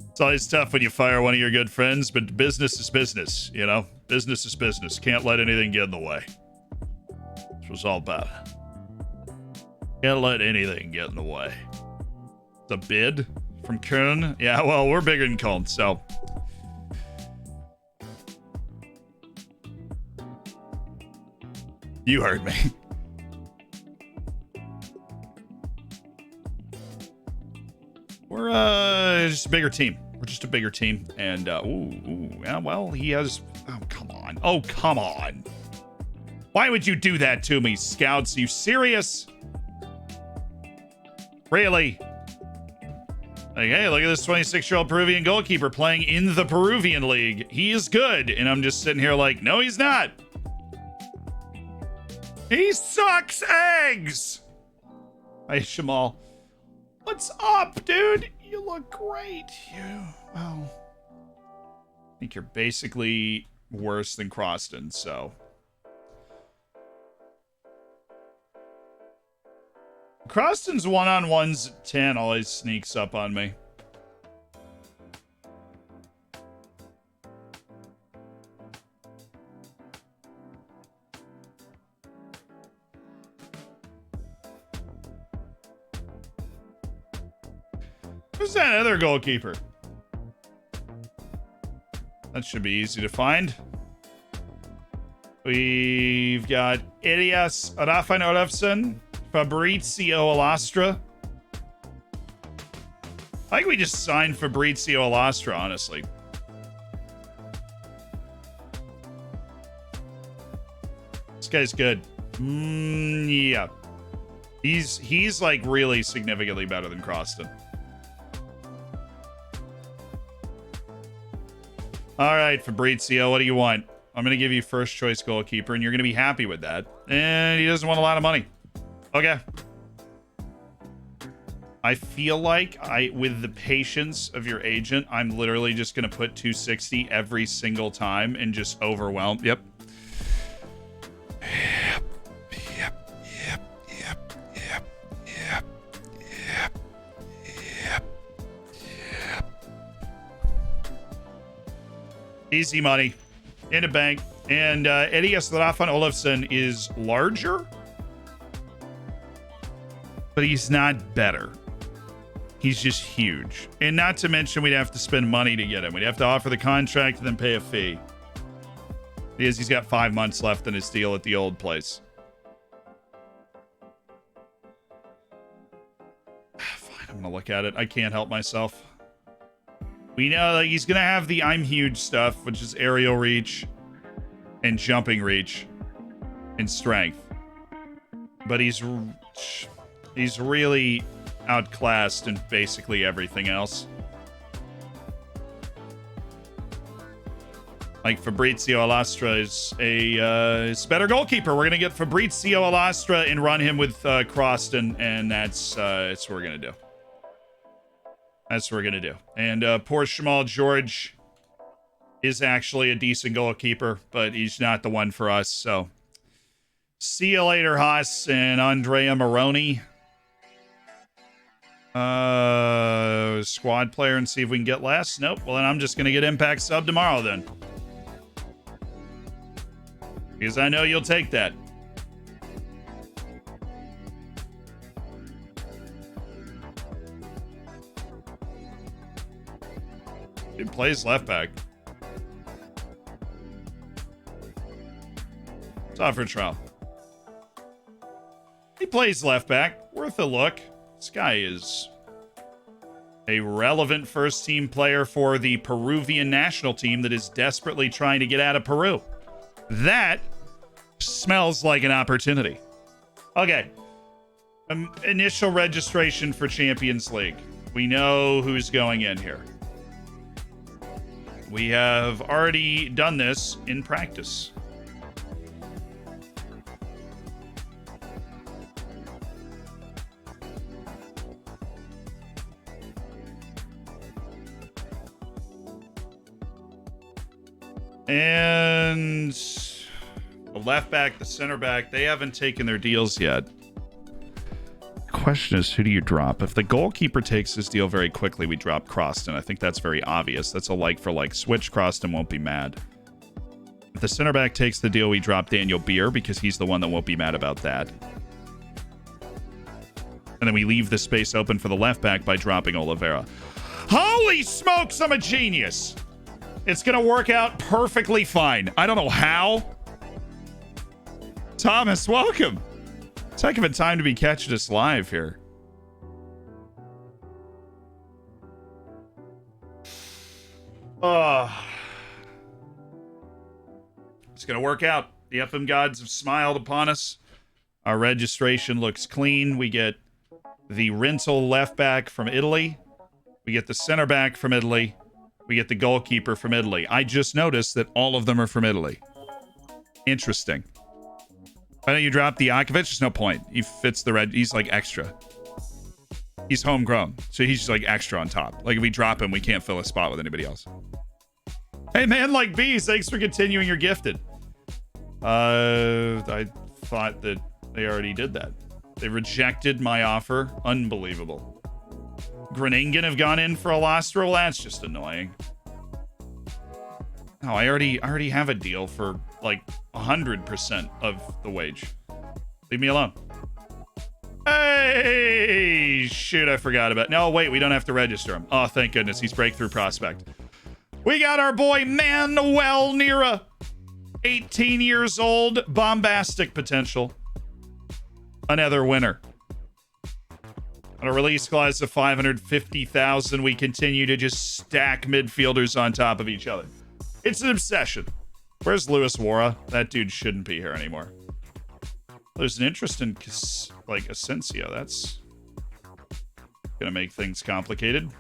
It's always tough when you fire one of your good friends, but business is business, you know? Business is business. Can't let anything get in the way. That's what it's all about. Can't let anything get in the way. The bid from Köln? Yeah, well, we're bigger than Köln, so. You heard me. We're just a bigger team. We're just a bigger team. And, yeah, well, he has... Oh, come on. Oh, come on. Why would you do that to me, Scouts? Are you serious? Really? Like, hey, look at this 26-year-old Peruvian goalkeeper playing in the Peruvian league. He is good. And I'm just sitting here like, no, he's not. He sucks eggs. Hey, Shamal. What's up, dude? You look great. Well, I think you're basically worse than Croston, so. Croston's one-on-ones 10 always sneaks up on me. Who's that other goalkeeper? That should be easy to find. We've got Elias Rafael Olafsson, Fabrizio Alastra. I think we just signed Fabrizio Alastra, honestly. This guy's good. Yeah. He's like really significantly better than Croston. All right, Fabrizio, what do you want? I'm going to give you first choice goalkeeper, and you're going to be happy with that. And he doesn't want a lot of money. Okay. I feel like with the patience of your agent, I'm literally just going to put 260 every single time and just overwhelm. Yep. Easy money in a bank. And Elias Rafael Olafsson is larger, but he's not better. He's just huge. And not to mention, we'd have to spend money to get him. We'd have to offer the contract and then pay a fee. Because he's got 5 months left in his deal at the old place. Fine, I'm going to look at it. I can't help myself. We know that he's going to have the I'm huge stuff, which is aerial reach and jumping reach and strength. But he's really outclassed in basically everything else. Like Fabrizio Alastra is a better goalkeeper. We're going to get Fabrizio Alastra and run him with Croston, and that's what we're going to do. That's what we're going to do. And poor Shamal George is actually a decent goalkeeper, but he's not the one for us. So see you later, Haas and Andrea Moroni. Squad player and see if we can get less. Nope. Well, then I'm just going to get Impact sub tomorrow then. Because I know you'll take that. He plays left back. It's off for trial. He plays left back. Worth a look. This guy is a relevant first team player for the Peruvian national team that is desperately trying to get out of Peru. That smells like an opportunity. Okay. Initial registration for Champions League. We know who's going in here. We have already done this in practice. And the left back, the center back, they haven't taken their deals yet. The question is, who do you drop? If the goalkeeper takes this deal very quickly, we drop Croston. I think that's very obvious. That's a like-for-like switch. Croston won't be mad. If the center back takes the deal, we drop Daniel Beer because he's the one that won't be mad about that. And then we leave the space open for the left back by dropping Oliveira. Holy smokes, I'm a genius! It's going to work out perfectly fine. I don't know how. Thomas, welcome. It's a heck of a time to be catching us live here. It's going to work out. The FM gods have smiled upon us. Our registration looks clean. We get the rental left back from Italy. We get the center back from Italy. We get the goalkeeper from Italy. I just noticed that all of them are from Italy. Interesting. Why don't you drop the Diakovic? There's no point. He fits the red. He's like extra. He's homegrown. So he's just like extra on top. Like if we drop him, we can't fill a spot with anybody else. Hey man, like bees, thanks for continuing your gifted. I thought that they already did that. They rejected my offer. Unbelievable. Groningen have gone in for a lost roll. That's just annoying. No, I already have a deal for like 100% of the wage. Leave me alone. Hey, shoot, I forgot about. No, wait, we don't have to register him. Oh, thank goodness, he's breakthrough prospect. We got our boy Manuel Nira, 18 years old, bombastic potential. Another winner. On a release clause of 550,000, we continue to just stack midfielders on top of each other. It's an obsession. Where's Luis Wara? That dude shouldn't be here anymore. There's an interest in, like, Asensio. That's gonna make things complicated.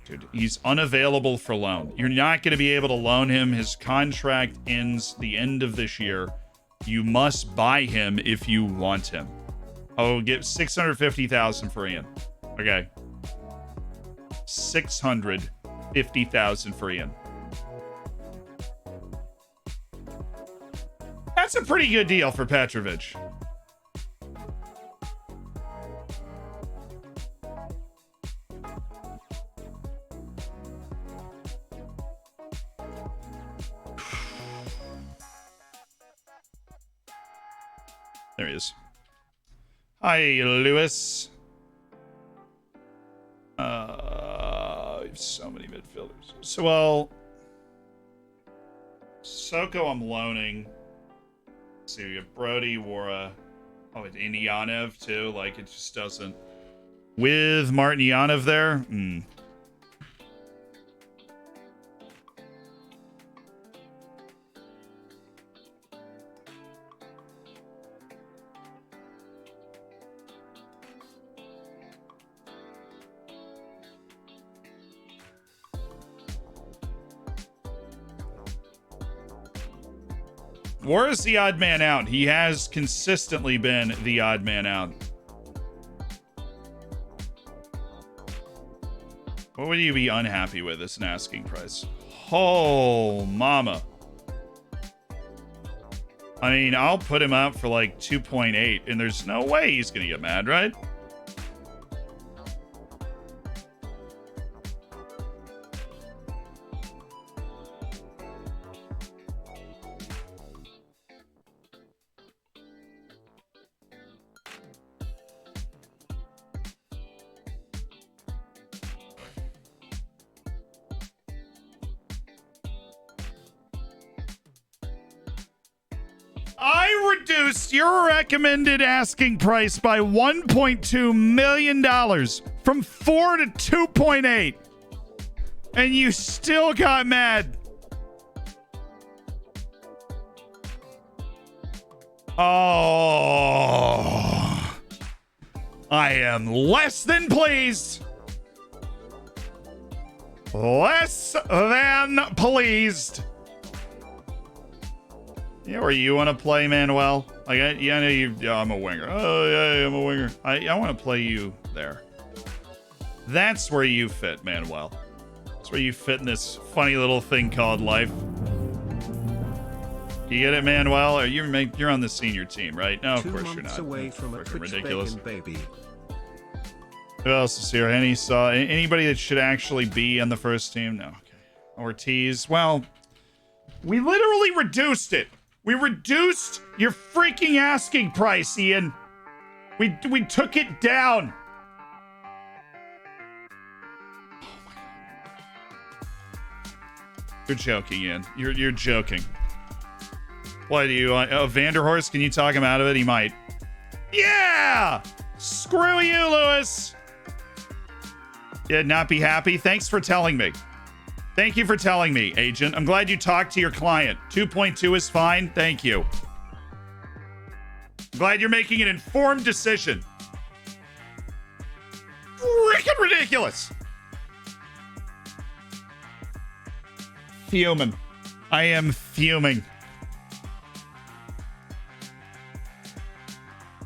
Dude, he's unavailable for loan. You're not gonna be able to loan him. His contract ends the end of this year. You must buy him if you want him. I'll get 650,000 for Ian. Okay. 650,000 for Ian. That's a pretty good deal for Petrovic. There he is. Hi, Lewis. We have so many midfielders. So, well, Soko I'm loaning. Let's see, we have Brody, Wara. Oh, it's Indianev too. Like, it just doesn't. With Martin Yanov there? Wara's the odd man out. He has consistently been the odd man out. What would you be unhappy with as an asking price? Oh, mama. I mean, I'll put him out for like 2.8, and there's no way he's gonna get mad, right? I reduced your recommended asking price by $1.2 million from 4 to 2.8. And you still got mad. Oh, I am less than pleased. Less than pleased. Yeah, or you want to play Manuel? Like, I know you. Yeah, I'm a winger. Oh yeah, I'm a winger. I want to play you there. That's where you fit, Manuel. That's where you fit in this funny little thing called life. You get it, Manuel? Or you're on the senior team, right? No, of course you're not. 2 months away from a Twitch ridiculous baby. Who else is here? Anybody that should actually be on the first team? No. Okay. Ortiz. Well, we literally reduced it. We reduced your freaking asking price, Ian. We took it down. Oh my God. You're joking, Ian. You're joking. What do you? Vanderhorst? Can you talk him out of it? He might. Yeah. Screw you, Lewis. Yeah, not be happy. Thanks for telling me. Thank you for telling me, agent. I'm glad you talked to your client. 2.2 is fine. Thank you. I'm glad you're making an informed decision. Freaking ridiculous. Fuming. I am fuming.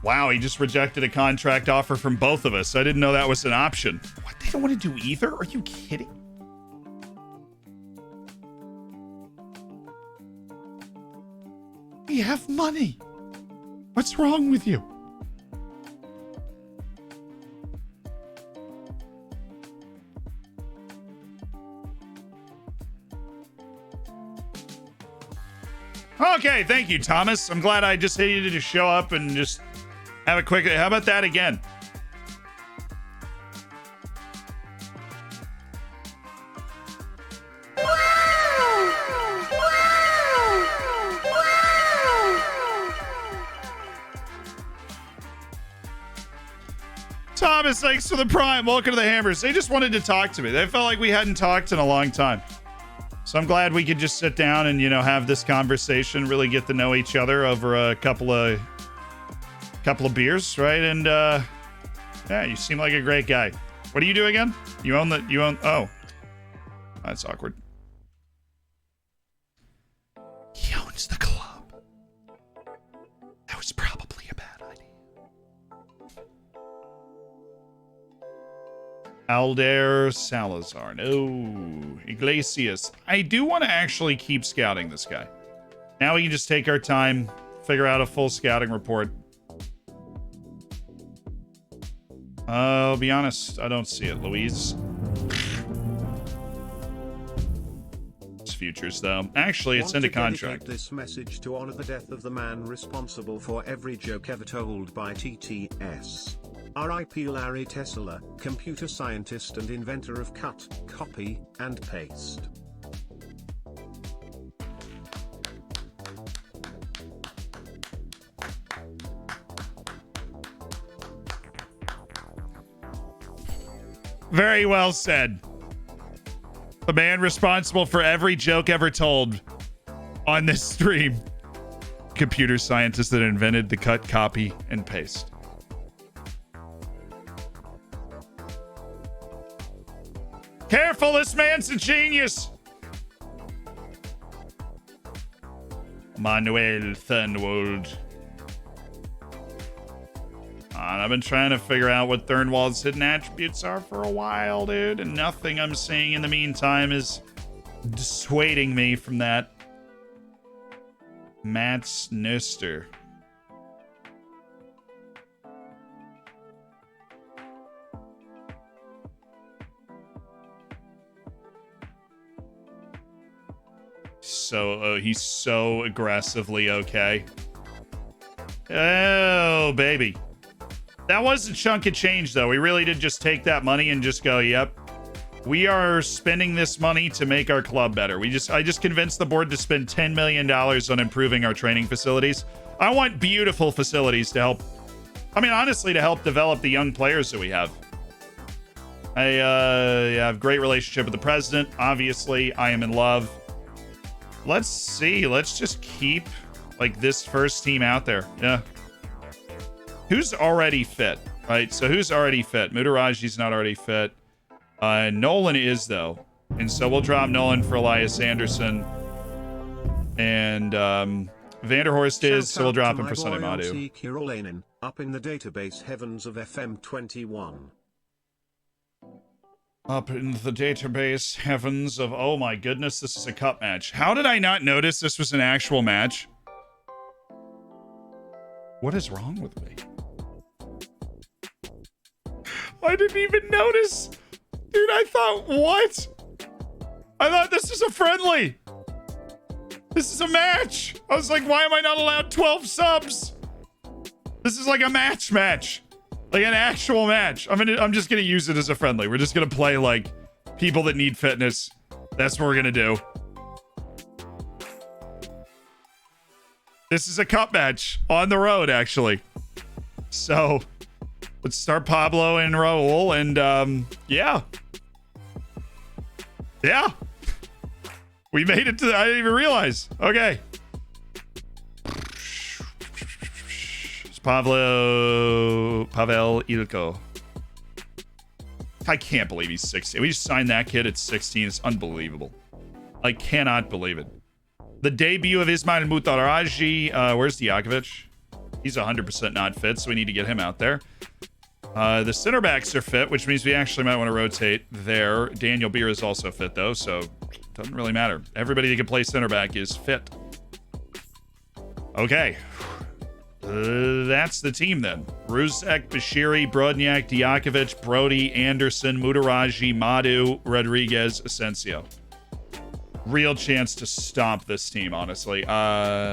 Wow, he just rejected a contract offer from both of us. I didn't know that was an option. What? They don't want to do either? Are you kidding? We have money. What's wrong with you? Okay, thank you, Thomas. I'm glad I just needed to just show up and just have a quick... How about that again? Thomas, thanks for the prime. Welcome to the Hammers. They just wanted to talk to me. They felt like we hadn't talked in a long time. So I'm glad we could just sit down and, have this conversation, really get to know each other over a couple of beers, right? And yeah, you seem like a great guy. What do you do again? Oh, that's awkward. He owns the club. That was probably a bad idea. Aldair Salazar. No. Iglesias. I do want to actually keep scouting this guy. Now we can just take our time, figure out a full scouting report. I'll be honest, I don't see it, Louise. It's futures, though. Actually, it's into contract. This message to honor the death of the man responsible for every joke ever told by TTS. R.I.P. Larry Tesla, computer scientist and inventor of cut, copy, and paste. Very well said. The man responsible for every joke ever told on this stream. Computer scientist that invented the cut, copy, and paste. Careful, this man's a genius. Manuel Thunwold. on. I've been trying to figure out what Thurnwald's hidden attributes are for a while, dude, and nothing I'm seeing in the meantime is dissuading me from that. Mats Nuster. So he's so aggressively okay. Oh, baby. That was a chunk of change, though. We really did just take that money and just go, yep. We are spending this money to make our club better. I just convinced the board to spend $10 million on improving our training facilities. I want beautiful facilities to help. I mean, honestly, to help develop the young players that we have. I have a great relationship with the president. Obviously, I am in love. Let's see. Let's just keep like this first team out there. Yeah. Who's already fit? Right. So who's already fit? Mutaraji's not already fit. Nolan is though. And so we'll drop Nolan for Elias Anderson. And Vanderhorst is, so we'll drop him for Sunday Madu. Up in the database heavens of FM21. Up in the database heavens of, oh my goodness, this is a cup match. How did I not notice this was an actual match? What is wrong with me? I didn't even notice. Dude, I thought, what? I thought this is a friendly. This is a match. I was like, why am I not allowed 12 subs? This is like a match. Like an actual match. I'm just gonna use it as a friendly. We're just gonna play like people that need fitness. That's what we're gonna do. This is a cup match on the road, actually. So let's start Pablo and Raul, and yeah. We made it to I didn't even realize. Okay. Pavel Ilko. I can't believe he's 16. We just signed that kid at 16. It's unbelievable. I cannot believe it. The debut of Ismail Mutaraji. Where's Diakovic? He's 100% not fit, so we need to get him out there. The center backs are fit, which means we actually might want to rotate there. Daniel Beer is also fit, though, so it doesn't really matter. Everybody that can play center back is fit. Okay. That's the team then. Rusek, Bashiri, Brodniak, Diakovic, Brody, Anderson, Mutaraji, Madu, Rodriguez, Asensio. Real chance to stomp this team, honestly.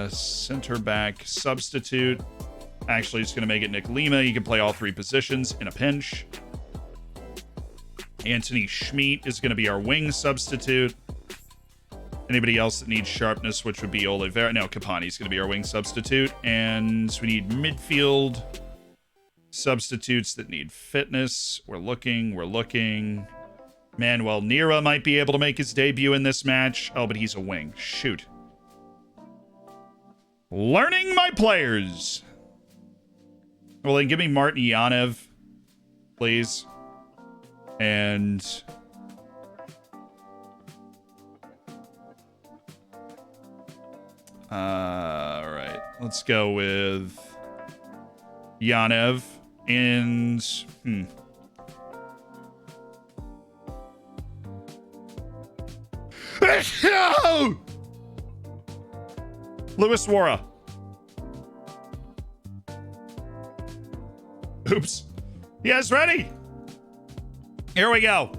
Center back substitute. Actually, it's going to make it Nick Lima. He can play all three positions in a pinch. Anthony Schmidt is going to be our wing substitute. Anybody else that needs sharpness, which would be Oliveira. No, Capani's going to be our wing substitute. And we need midfield substitutes that need fitness. We're looking. Manuel Nira might be able to make his debut in this match. Oh, but he's a wing. Shoot. Learning my players. Well, then give me Martin Yanev, please. And all right, let's go with Yanev and Luis Wara. Oops. Yes, ready. Here we go.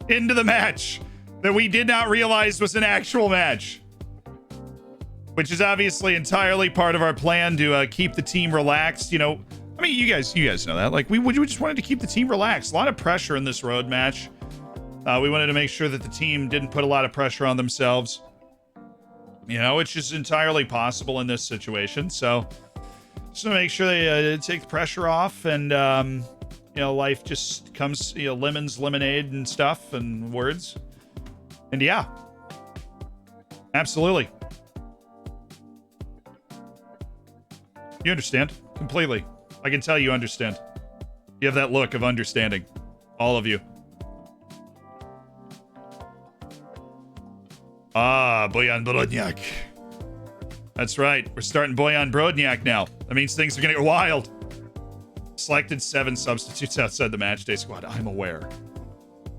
Into the match that we did not realize was an actual match. Which is obviously entirely part of our plan to keep the team relaxed. You know, I mean, you guys know that. Like, we just wanted to keep the team relaxed. A lot of pressure in this road match. We wanted to make sure that the team didn't put a lot of pressure on themselves. You know, which is entirely possible in this situation. So, just to make sure they take the pressure off, and you know, life just comes, you know, lemons, lemonade, and stuff, and words. And yeah, absolutely. You understand completely. I can tell you understand. You have that look of understanding, all of you. Ah, Bojan Brodniak. That's right. We're starting Bojan Brodniak now. That means things are going to get wild. Selected 7 substitutes outside the match day squad. I'm aware.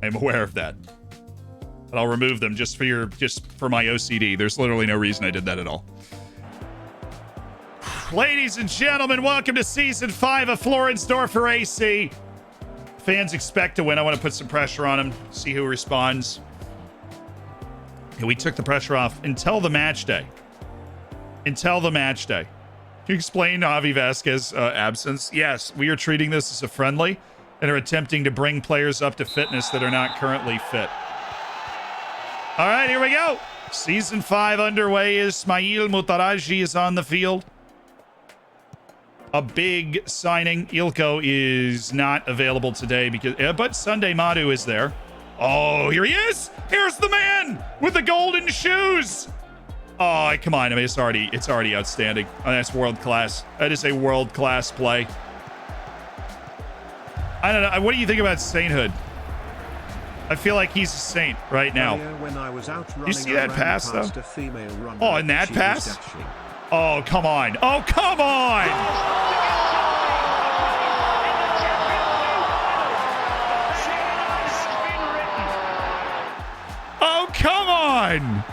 I'm aware of that. But I'll remove them just for my OCD. There's literally no reason I did that at all. Ladies and gentlemen, welcome to Season 5 of Florensdorfer AC. Fans expect to win. I want to put some pressure on them, see who responds. Yeah, we took the pressure off until the match day. Until the match day. Can you explain Javi Vasquez's absence? Yes, we are treating this as a friendly and are attempting to bring players up to fitness that are not currently fit. All right, here we go. Season 5 underway. Ismail Mutaraji is on the field. A big signing. Ilko is not available today because, but Sunday Madu is there. Oh, here he is. Here's the man with the golden shoes. Oh, come on. I mean, it's already outstanding. Oh, that's world class. That is a world class play. I don't know. What do you think about sainthood? I feel like he's a saint right now. When I was out You see that pass, though? Runner, oh, and that pass? Oh, come on. Oh, come on! Oh, come on!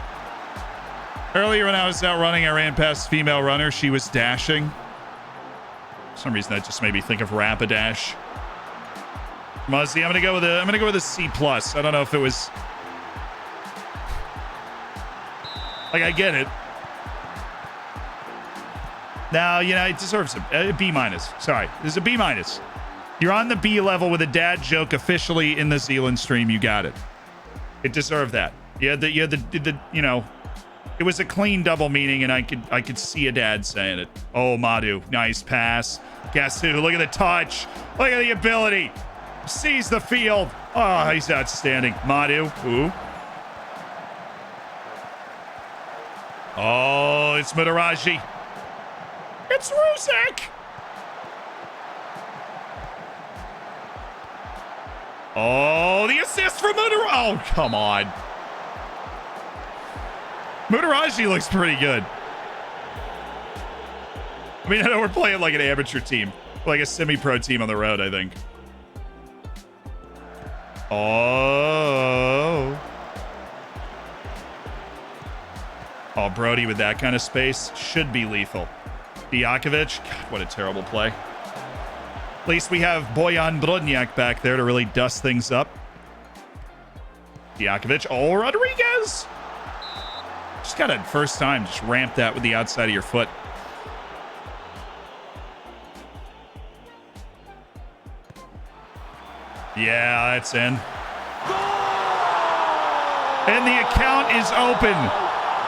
Earlier when I was out running, I ran past female runner. She was dashing. For some reason, that just made me think of Rapidash. Muzzy, I'm gonna go with a C+. I don't know if it was like, I get it. Now, you know, it deserves a B-. Sorry, there's a B-. You're on the B level with a dad joke officially in the Zealand stream. You got it. It deserved that. You had the you know, it was a clean double meaning, and I could see a dad saying it. Oh, Madu, nice pass. Guess who? Look at the touch. Look at the ability. Sees the field. Oh, he's outstanding. Madu. Ooh. Oh, it's Mutaraji. It's Ruzek. Oh, the assist from Mutaraji. Oh, come on. Mutaraji looks pretty good. I mean, I know we're playing like an amateur team, like a semi-pro team on the road, I think. Oh. Oh, Brody with that kind of space should be lethal. Dijakovic, God, what a terrible play. At least we have Bojan Brodnjak back there to really dust things up. Dijakovic, oh, Rodriguez. Just got to, first time, just ramp that with the outside of your foot. Yeah, that's in. And the account is open.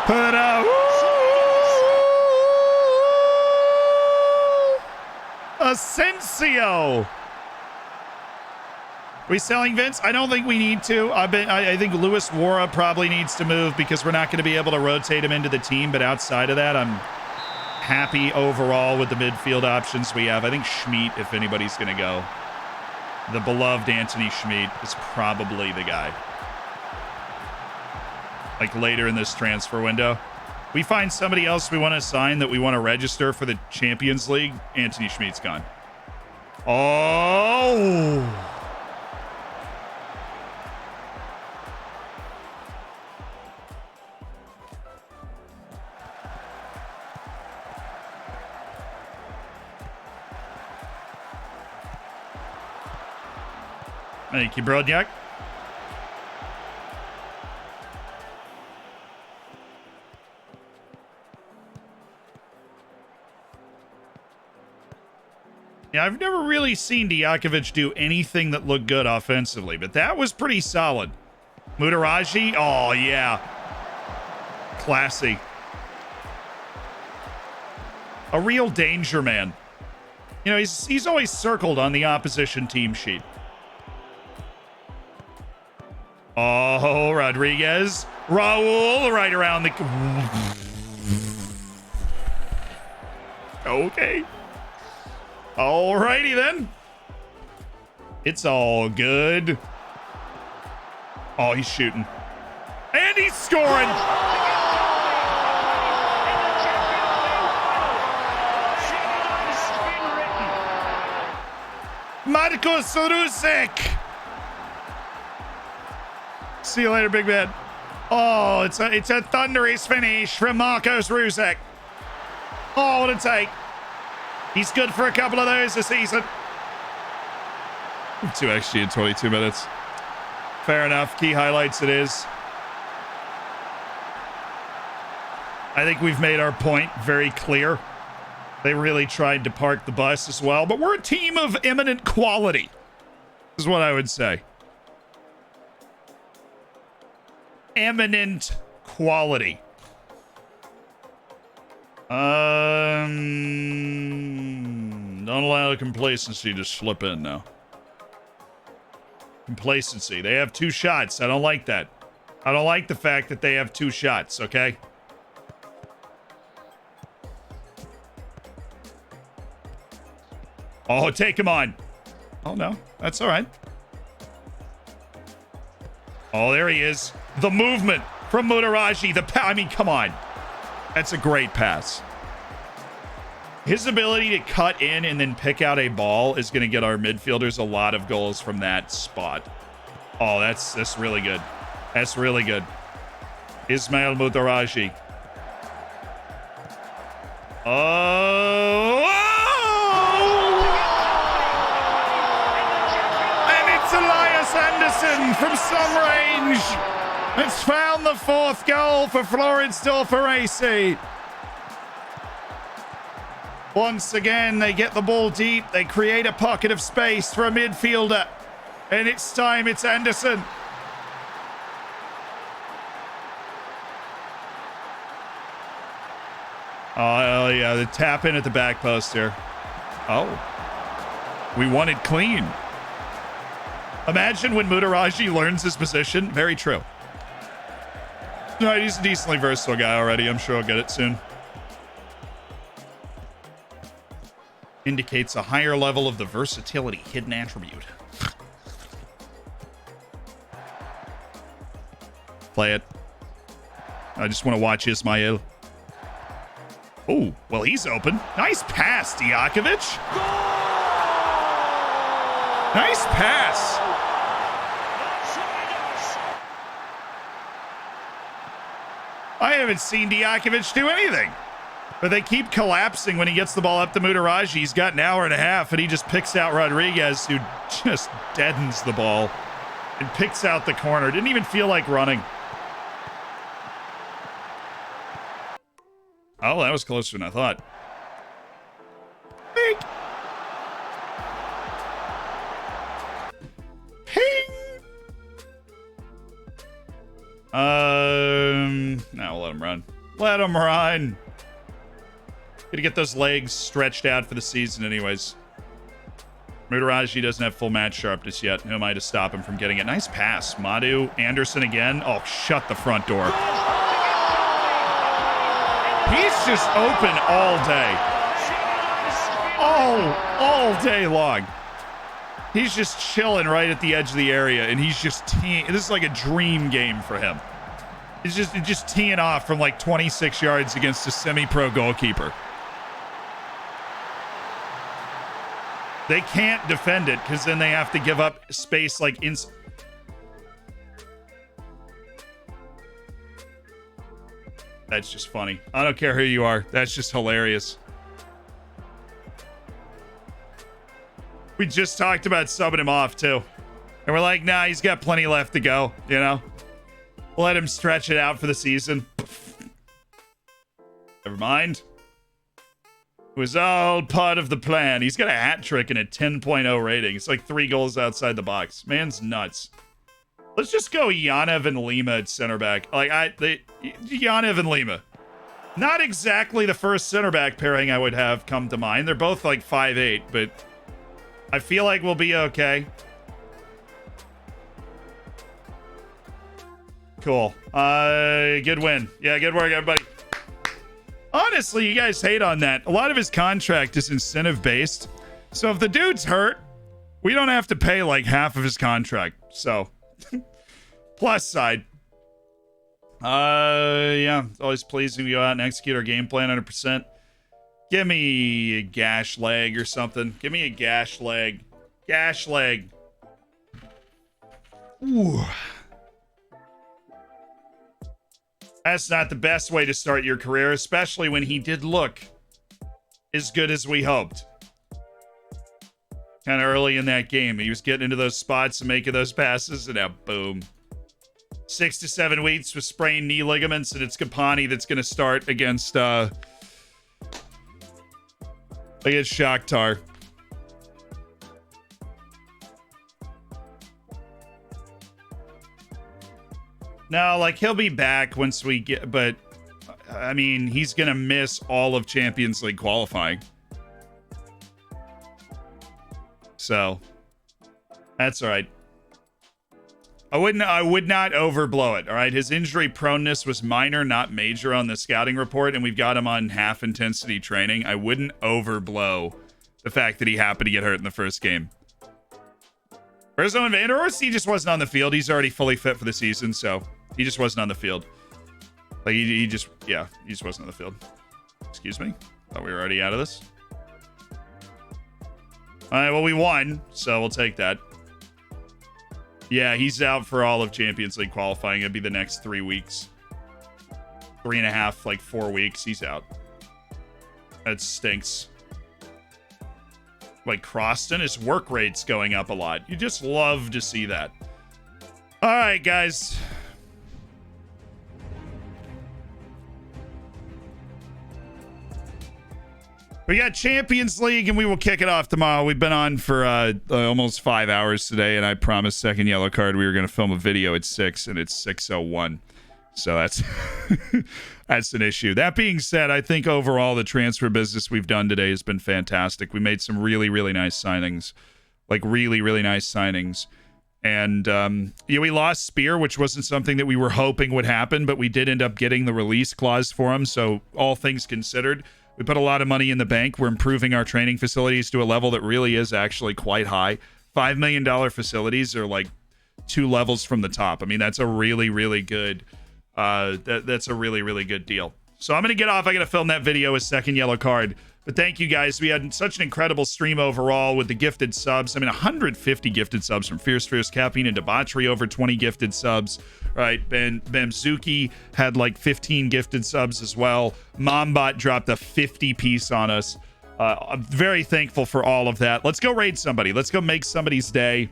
Put out. Asensio. Are we selling Vince? I don't think we need to. I think Luis Wara probably needs to move because we're not going to be able to rotate him into the team. But outside of that, I'm happy overall with the midfield options we have. I think Schmidt, if anybody's going to go. The beloved Anthony Schmidt is probably the guy. Like later in this transfer window. We find somebody else we want to sign that we want to register for the Champions League. Anthony Schmidt's gone. Oh! Thank you, Brodnjak. Yeah, I've never really seen Dijakovic do anything that looked good offensively, but that was pretty solid. Mutaraji, oh yeah. Classy. A real danger man. You know, he's always circled on the opposition team sheet. Oh, Rodriguez. Raul right around the... Okay. Alrighty then. It's all good. Oh, he's shooting. And he's scoring. Marcos Rusek. See you later, big man. Oh, it's a thunderous finish from Marcos Rusek. Oh, what a take. He's good for a couple of those this season. 2 XG in 22 minutes. Fair enough. Key highlights it is. I think we've made our point very clear. They really tried to park the bus as well, but we're a team of eminent quality, is what I would say. Eminent quality. Don't allow the complacency to slip in now. Complacency. They have 2 shots. I don't like that. I don't like the fact that they have 2 shots, okay? Oh, take him on. Oh, no. That's all right. Oh, there he is. The movement from Mutaraji. I mean, come on. That's a great pass. His ability to cut in and then pick out a ball is going to get our midfielders a lot of goals from that spot. Oh, that's really good. That's really good. Ismail Mutaraji. Oh! And it's Elias Anderson from some range. It's found the 4th goal for Floridsdorfer AC. Once again, they get the ball deep. They create a pocket of space for a midfielder. And it's time. It's Anderson. Oh, yeah. The tap in at the back post here. Oh. We won it clean. Imagine when Mutaraji learns his position. Very true. No, he's a decently versatile guy already. I'm sure he'll get it soon. Indicates a higher level of the versatility hidden attribute. Play it. I just want to watch Ismail. Oh, well, he's open. Nice pass, Dijakovic. Nice pass. I haven't seen Dijakovic do anything. But they keep collapsing when he gets the ball up to Mutaraji. He's got an hour and a half, and he just picks out Rodriguez, who just deadens the ball and picks out the corner. Didn't even feel like running. Oh, that was closer than I thought. Ping! Ping! Now we'll let him run. Let him run. Gonna get those legs stretched out for the season anyways. Mutaraji doesn't have full match sharpness yet. Who am I to stop him from getting it? Nice pass. Madhu Anderson again. Oh, shut the front door. He's just open all day. All day long. He's just chilling right at the edge of the area, and he's just teeing. This is like a dream game for him. He's just teeing off from like 26 yards against a semi-pro goalkeeper. They can't defend it because then they have to give up space like That's just funny. I don't care who you are. That's just hilarious. We just talked about subbing him off too. And we're like, nah, he's got plenty left to go, you know? Let him stretch it out for the season. Never mind. It was all part of the plan. He's got a hat trick and a 10.0 rating. It's like 3 goals outside the box. Man's nuts. Let's just go Yanev and Lima at center back. Yanev and Lima. Not exactly the first center back pairing I would have come to mind. They're both like 5'8", but I feel like we'll be okay. Cool. Good win. Yeah, good work, everybody. Honestly, you guys hate on that. A lot of his contract is incentive-based. So if the dude's hurt, we don't have to pay like half of his contract. So, plus side. Yeah, it's always pleasing to go out and execute our game plan 100%. Give me a gash leg or something. Give me a gash leg. Gash leg. Ooh. That's not the best way to start your career, especially when he did look as good as we hoped. Kind of early in that game. He was getting into those spots and making those passes, and now boom. 6 to 7 weeks with sprained knee ligaments, and it's Kapani that's going to start against Shakhtar. No, like, he'll be back once we get, but I mean, he's going to miss all of Champions League qualifying. So that's all right. I would not overblow it. All right. His injury proneness was minor, not major on the scouting report, and we've got him on half intensity training. I wouldn't overblow the fact that he happened to get hurt in the first game. Rizzo and Vanderhorst, he just wasn't on the field. He's already fully fit for the season, so he just wasn't on the field. Like, he just wasn't on the field. Excuse me. Thought we were already out of this. All right, well, we won, so we'll take that. Yeah, he's out for all of Champions League qualifying. It'll be the next 3 weeks. 3.5, like 4 weeks, he's out. That stinks. Like Croston, his work rate's going up a lot. You just love to see that. All right, guys. We got Champions League, and we will kick it off tomorrow. We've been on for almost 5 hours today, and I promised second yellow card we were going to film a video at 6, and it's 6:01. So that's that's an issue. That being said, I think overall the transfer business we've done today has been fantastic. We made some really, really nice signings. Like, really, really nice signings. And we lost Spear, which wasn't something that we were hoping would happen, but we did end up getting the release clause for him. So all things considered, we put a lot of money in the bank. We're improving our training facilities to a level that really is actually quite high. $5 million facilities are like 2 levels from the top. I mean, that's a really, really good that's a really, really good deal. So I'm going to get off. I got to film that video with second yellow card. But thank you guys. We had such an incredible stream overall with the gifted subs. I mean, 150 gifted subs from Fierce Caffeine and Debauchery, over 20 gifted subs. Right, Bamzuki had like 15 gifted subs as well. Mombot dropped a 50 piece on us. I'm very thankful for all of that. Let's go raid somebody. Let's go make somebody's day.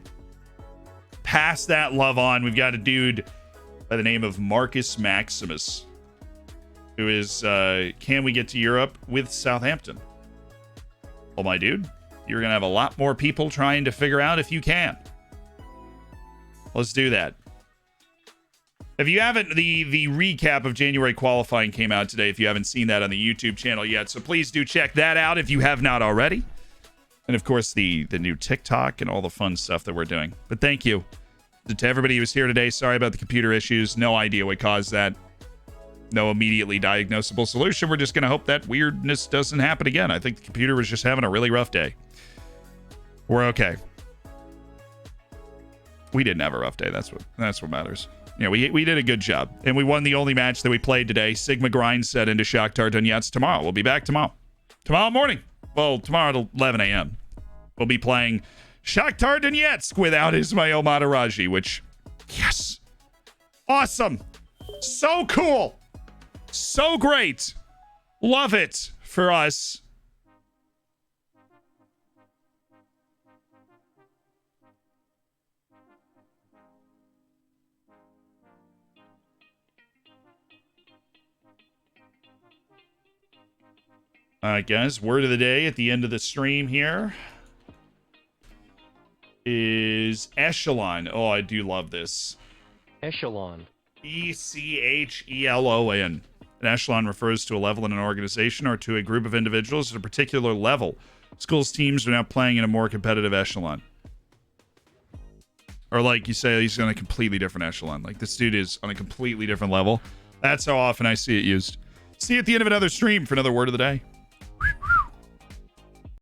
Pass that love on. We've got a dude by the name of Marcus Maximus, who is, can we get to Europe with Southampton? Well, my dude, you're going to have a lot more people trying to figure out if you can. Let's do that. If you haven't, the recap of January qualifying came out today, if you haven't seen that on the YouTube channel yet. So please do check that out if you have not already. And of course, the new TikTok and all the fun stuff that we're doing. But thank you to everybody who was here today. Sorry about the computer issues. No idea what caused that. No immediately diagnosable solution. We're just going to hope that weirdness doesn't happen again. I think the computer was just having a really rough day. We're okay. We didn't have a rough day. That's what matters. You know, we did a good job. And we won the only match that we played today. Sigma Grind set into Shakhtar Donetsk tomorrow. We'll be back tomorrow. Tomorrow morning. Well, tomorrow at 11 a.m. We'll be playing Shakhtar Donetsk without Ismail Mataraji, which, yes. Awesome. So cool. So great. Love it for us. All right, guys. Word of the day at the end of the stream here is Echelon. Oh, I do love this. Echelon. Echelon. An echelon refers to a level in an organization or to a group of individuals at a particular level. Schools teams are now playing in a more competitive echelon. Or like you say, he's on a completely different echelon. Like this dude is on a completely different level. That's how often I see it used. See you at the end of another stream for another word of the day.